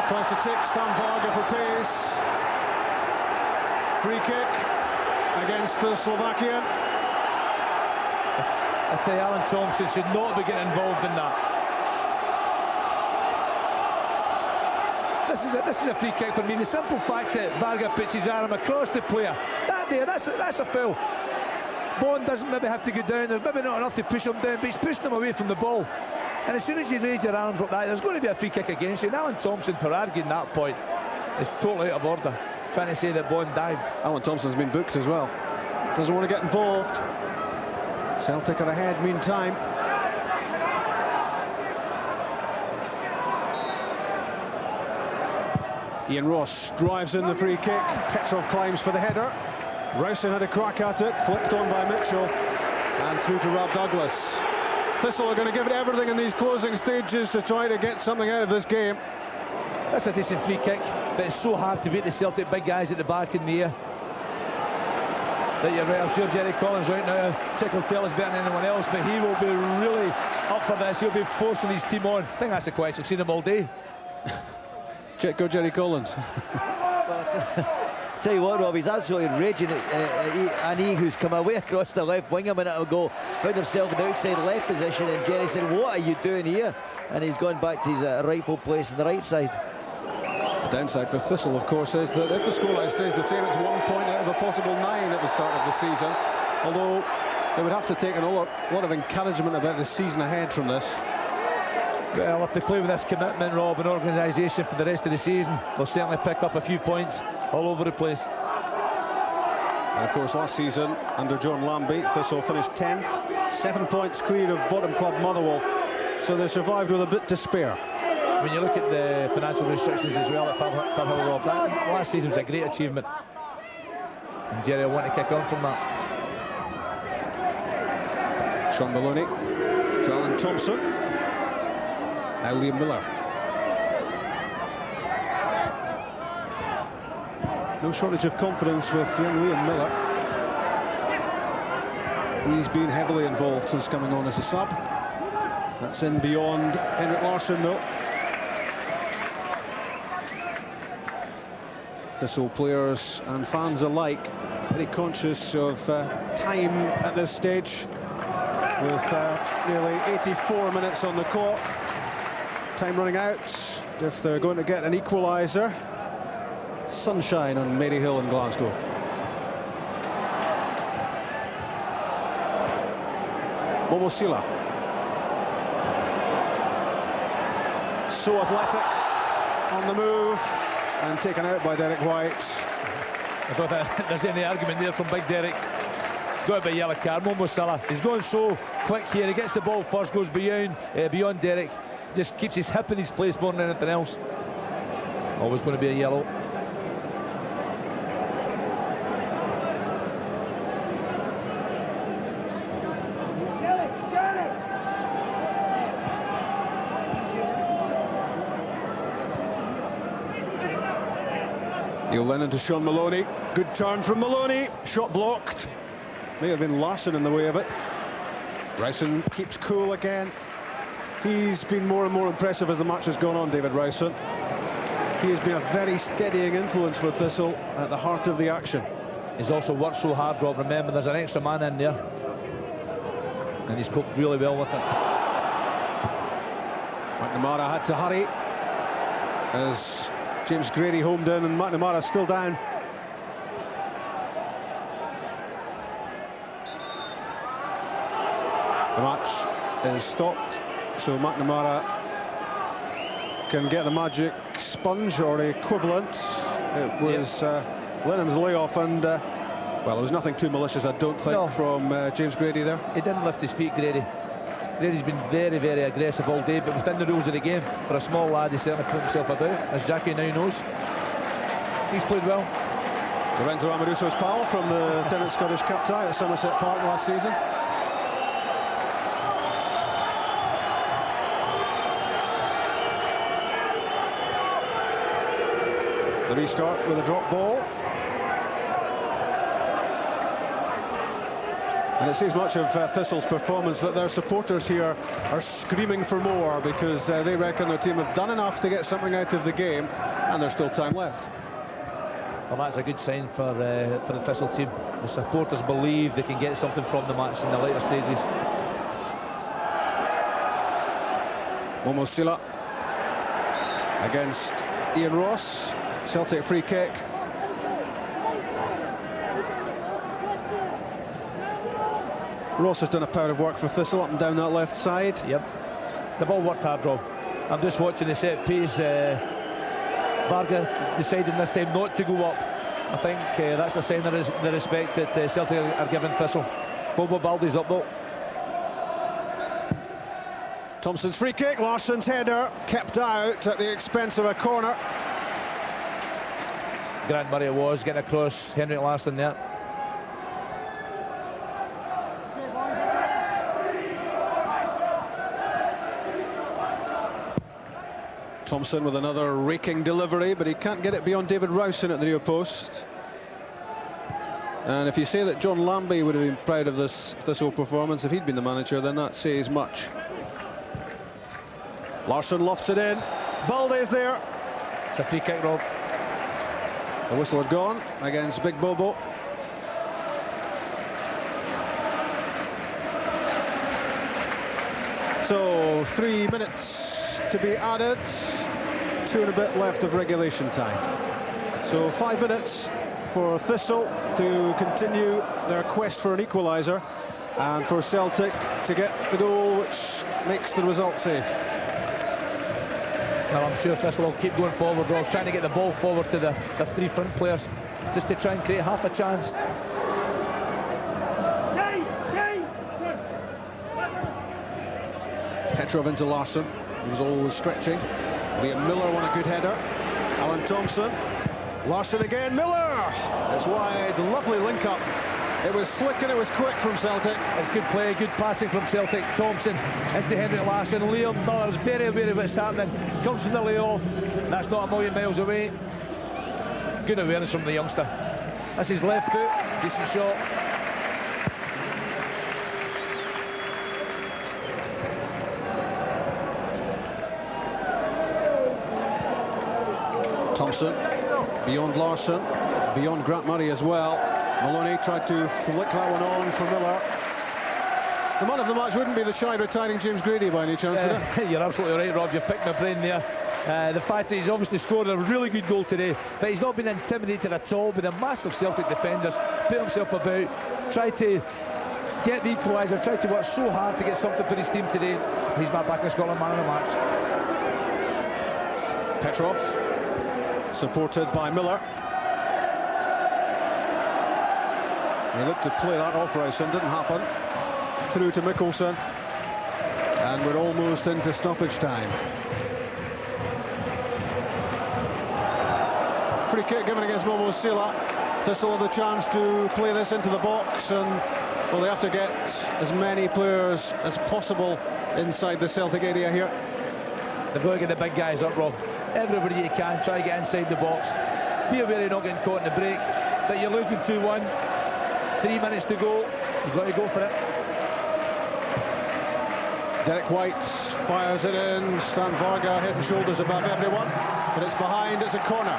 tries to take Stan Varga for pace. Free kick against the Slovakian. I tell you, Alan Thompson should not be getting involved in that. This is a free kick for me. The simple fact that Varga puts his arm across the player, that's a foul. Bond doesn't maybe have to go down. There's maybe not enough to push him down, but he's pushing him away from the ball. And as soon as you raise your arms like that, there's going to be a free kick against you. And Alan Thompson, for arguing that point, is totally out of order, trying to say that Bond dived. Alan Thompson's been booked as well. Doesn't want to get involved. Celtic are ahead meantime. Ian Ross drives in the free kick. Petrov climbs for the header. Rowson had a crack at it, flicked on by Mitchell, and through to Rob Douglas. Thistle are going to give it everything in these closing stages to try to get something out of this game. That's a decent free kick, but it's so hard to beat the Celtic big guys at the back in the air. That you're right, I'm sure Jerry Collins right now, Tickle Tail is better than anyone else, but he will be really up for this. He'll be forcing his team on. I think that's the question. I've seen him all day. Go Jerry Collins. Tell you what, Rob, he's absolutely raging at Annie, who's come away across the left wing a minute ago, found himself in the outside left position, and Jerry said, what are you doing here? And he's gone back to his rightful place on the right side. The downside for Thistle, of course, is that if the scoreline stays the same, it's 1 point out of a possible 9 at the start of the season. Although they would have to take a lot of encouragement about the season ahead from this. Well, if they play with this commitment, Rob, and organisation for the rest of the season, they'll certainly pick up a few points all over the place. And of course, last season, under John Lambie, Thistle finished 10th, 7 points clear of bottom club Motherwell. So they survived with a bit to spare. When you look at the financial restrictions as well at Firhill, Rob, that last season was a great achievement. And Jerry will want to kick on from that. Sean Maloney, Alan Thompson. Now Liam Miller. No shortage of confidence with young Liam Miller. He's been heavily involved since coming on as a sub. That's in beyond Henrik Larsson though. Thistle players and fans alike very conscious of time at this stage, with nearly 84 minutes on the clock. Time running out if they're going to get an equaliser. Sunshine on Maryhill in Glasgow. Momosila. So athletic on the move and taken out by Derek White. I don't think there's any argument there from Big Derek. Got to be a yellow card. Momosila, he's going so quick here. He gets the ball first, goes beyond Derek. Just keeps his hip in his place more than anything else. Always going to be a yellow. Neil Lennon to Sean Maloney. Good turn from Maloney. Shot blocked. May have been Larsson in the way of it. Rowson keeps cool again. He's been more and more impressive as the match has gone on, David Rowson. He has been a very steadying influence for Thistle at the heart of the action. He's also worked so hard, Rob. Remember, there's an extra man in there. And he's coped really well with it. McNamara had to hurry as James Grady homed in, and McNamara still down. The match is stopped, so McNamara can get the magic sponge or equivalent. It was Lennon's layoff, and well, there was nothing too malicious, I don't think, from James Grady there. He didn't lift his feet, Grady. Grady's been very, very aggressive all day, but within the rules of the game, for a small lad, he certainly put himself about, as Jackie now knows. He's played well. Lorenzo Amoruso's pal from the Tennant Scottish Cup tie at Somerset Park last season. The restart with a drop ball. And it says much of Thistle's performance that their supporters here are screaming for more, because they reckon their team have done enough to get something out of the game, and there's still time left. Well, that's a good sign for the Thistle team. The supporters believe they can get something from the match in the later stages. Momosila against Ian Ross. Celtic free kick. Ross has done a power of work for Thistle up and down that left side. Yep. They've all worked hard, Rob. I'm just watching the set piece. Varga deciding this time not to go up. I think that's a sign of the respect that Celtic are giving Thistle. Bobo Baldy's up though. Thompson's free kick, Larsson's header, kept out at the expense of a corner. Grant Murray it was, getting across Henrik Larsson there. Thompson with another raking delivery, but he can't get it beyond David Rowson at the near post. And if you say that John Lambie would have been proud of this Thistle performance if he'd been the manager, then that says much. Larsson lofts it in. Baldy's there. It's a free kick, Rob. The whistle had gone against Big Bobo. So 3 minutes to be added. 2 and a bit left of regulation time. So 5 minutes for Thistle to continue their quest for an equaliser, and for Celtic to get the goal which makes the result safe. Well, I'm sure Thistle will keep going forward, Rob, trying to get the ball forward to the three front players, just to try and create half a chance. Petrov into Larsson, he was always stretching. Liam Miller won a good header. Alan Thompson. Larsson again, Miller! It's wide, lovely link up It was slick and it was quick from Celtic. It's good play, good passing from Celtic. Thompson into Henrik Larsson. Liam Miller's very aware of what's happening. Comes from the layoff. That's not a million miles away. Good awareness from the youngster. That's his left foot. Decent shot. Thompson, beyond Larsson, beyond Grant Murray as well. Maloney tried to flick that one on for Miller. The man of the match wouldn't be the shy retiring James Grady by any chance, would it? You're absolutely right, Rob. You've picked my brain there. The fact that he's obviously scored a really good goal today, but he's not been intimidated at all by the massive Celtic defenders. Put himself about, tried to get the equaliser, tried to work so hard to get something for his team today. He's my back in Scotland man of the match. Petrov, supported by Miller. He looked to play that off Ryson, didn't happen. Through to Mikkelsen, and we're almost into stoppage time. Free kick given against Momo Sila. Thistle have the chance to play this into the box, and well, they have to get as many players as possible inside the Celtic area here. They've got to get the big guys up, Rob. Everybody you can, try to get inside the box. Be aware you're not getting caught in the break, but you're losing 2-1. 3 minutes to go. You've got to go for it. Derek White fires it in. Stan Varga head and shoulders above everyone, but it's behind. It's a corner.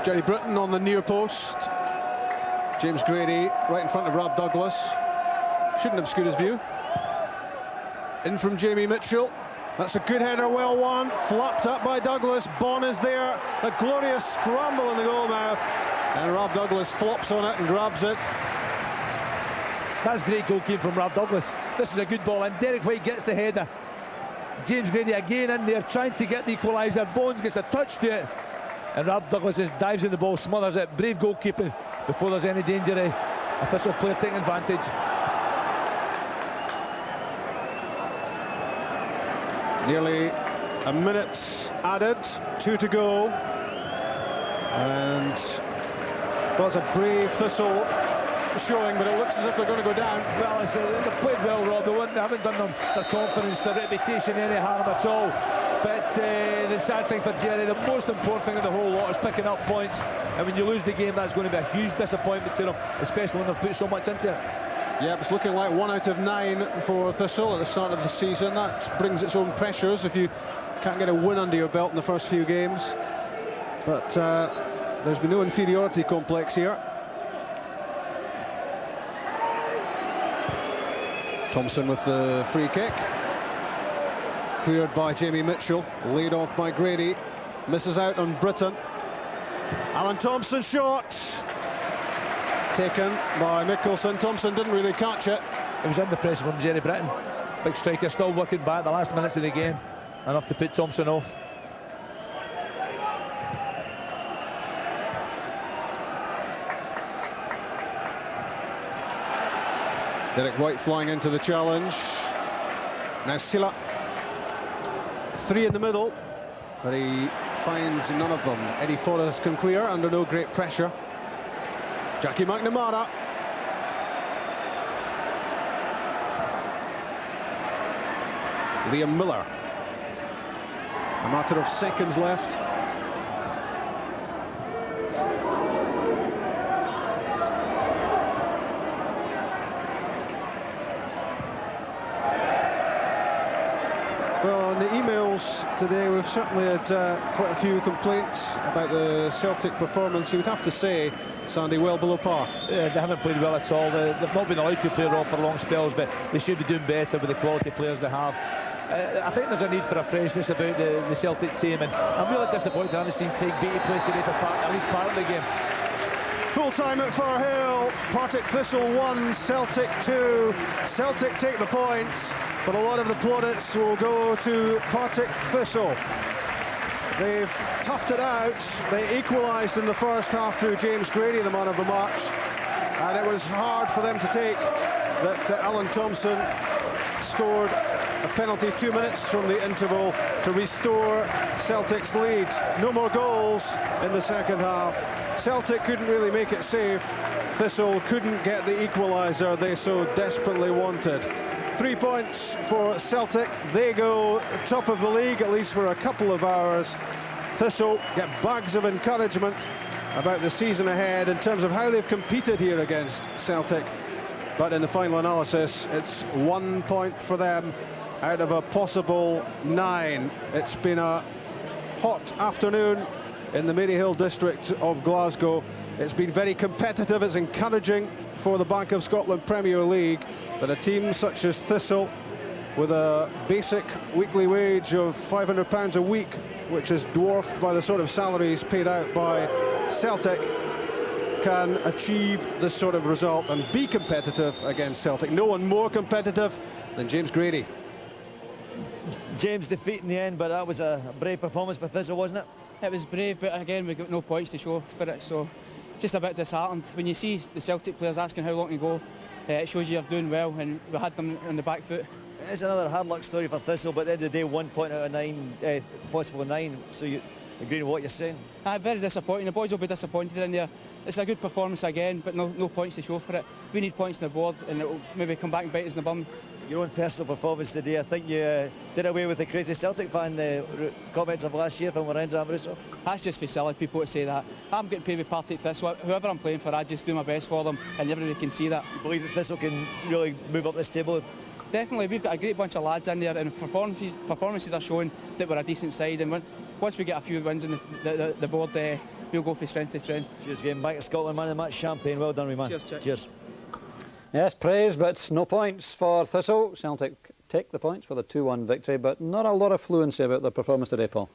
Jerry Britton on the near post. James Grady right in front of Rob Douglas. Shouldn't obscure his view. In from Jamie Mitchell. That's a good header, well won. Flapped up by Douglas. Bon is there. A glorious scramble in the goal mouth. And Rob Douglas flops on it and grabs it. That's great goalkeeping from Rob Douglas. This is a good ball, and Derek White gets the header. James Grady again in there trying to get the equaliser. Bones gets a touch to it, and Rob Douglas just dives in the ball, smothers it. Brave goalkeeping before there's any danger. A Thistle player taking advantage. Nearly a minute added, 2 to go. And well, it's a brave Thistle showing, but it looks as if they're going to go down. Well, they've played well, Rob. They haven't done their confidence, their reputation any harm at all. But the sad thing for Jerry, the most important thing in the whole lot is picking up points. And when you lose the game, that's going to be a huge disappointment to them, especially when they've put so much into it. Yep, it's looking like 1 out of 9 for Thistle at the start of the season. That brings its own pressures if you can't get a win under your belt in the first few games. But there's been no inferiority complex here. Thompson with the free kick. Cleared by Jamie Mitchell, laid off by Grady. Misses out on Britton. Alan Thompson shot. Taken by Mikkelsen. Thompson didn't really catch it. It was under pressure from Jerry Britton. Big striker, still working back the last minutes of the game. Enough to put Thompson off. Derek White flying into the challenge. Now Sila. 3 in the middle, but he finds none of them. Eddie Forrest can clear under no great pressure. Jackie McNamara. Liam Miller. A matter of seconds left. Well, in the emails today we've certainly had quite a few complaints about the Celtic performance. You would have to say, Sandy, well below par. Yeah, they haven't played well at all. They've not been allowed to play well for long spells, but they should be doing better with the quality players they have. I think there's a need for a freshness about the Celtic team, and I'm really disappointed I haven't seen Craig Beattie play today for at least part of the game. Full time at Firhill. Partick Thistle 1, Celtic 2. Celtic take the points, but a lot of the plaudits will go to Partick Thistle. They've toughed it out. They equalised in the first half through James Grady, the man of the match, and it was hard for them to take that Alan Thompson scored a penalty 2 minutes from the interval to restore Celtic's lead. No more goals in the second half. Celtic couldn't really make it safe. Thistle couldn't get the equaliser they so desperately wanted. 3 points for Celtic. They go top of the league, at least for a couple of hours. Thistle get bags of encouragement about the season ahead in terms of how they've competed here against Celtic. But in the final analysis, it's 1 point for them out of a possible 9. It's been a hot afternoon in the Maryhill district of Glasgow. It's been very competitive. It's encouraging for the Bank of Scotland Premier League that a team such as Thistle, with a basic weekly wage of £500 a week, which is dwarfed by the sort of salaries paid out by Celtic, can achieve this sort of result and be competitive against Celtic. No one more competitive than James Grady. James defeat in the end, but that was a brave performance by Thistle, wasn't it? It was brave, but again we got no points to show for it, so just a bit disheartened. When you see the Celtic players asking how long to go, it shows you're doing well, and we had them on the back foot. It's another hard luck story for Thistle, but at the end of the day, 1 point out of 9, possible 9, so you agree with what you're saying? Very disappointing. The boys will be disappointed in there. It's a good performance again, but no points to show for it. We need points on the board, and it will maybe come back and bite us in the bum. Your own personal performance today, I think you did away with the crazy Celtic fan comments of last year from Lorenzo Amoruso. That's just for silly people to say that. I'm getting paid with Partick Thistle. Whoever I'm playing for, I just do my best for them, and everybody can see that. You believe that Thistle can really move up this table? Definitely, we've got a great bunch of lads in there, and performances are showing that we're a decent side, and once we get a few wins on the board, we'll go from strength to strength. Cheers, game. Back to Scotland, man of the match, Champagne. Well done, man. Cheers, Chick. Cheers. Yes, praise, but no points for Thistle. Celtic take the points for the 2-1 victory, but not a lot of fluency about their performance today, Paul.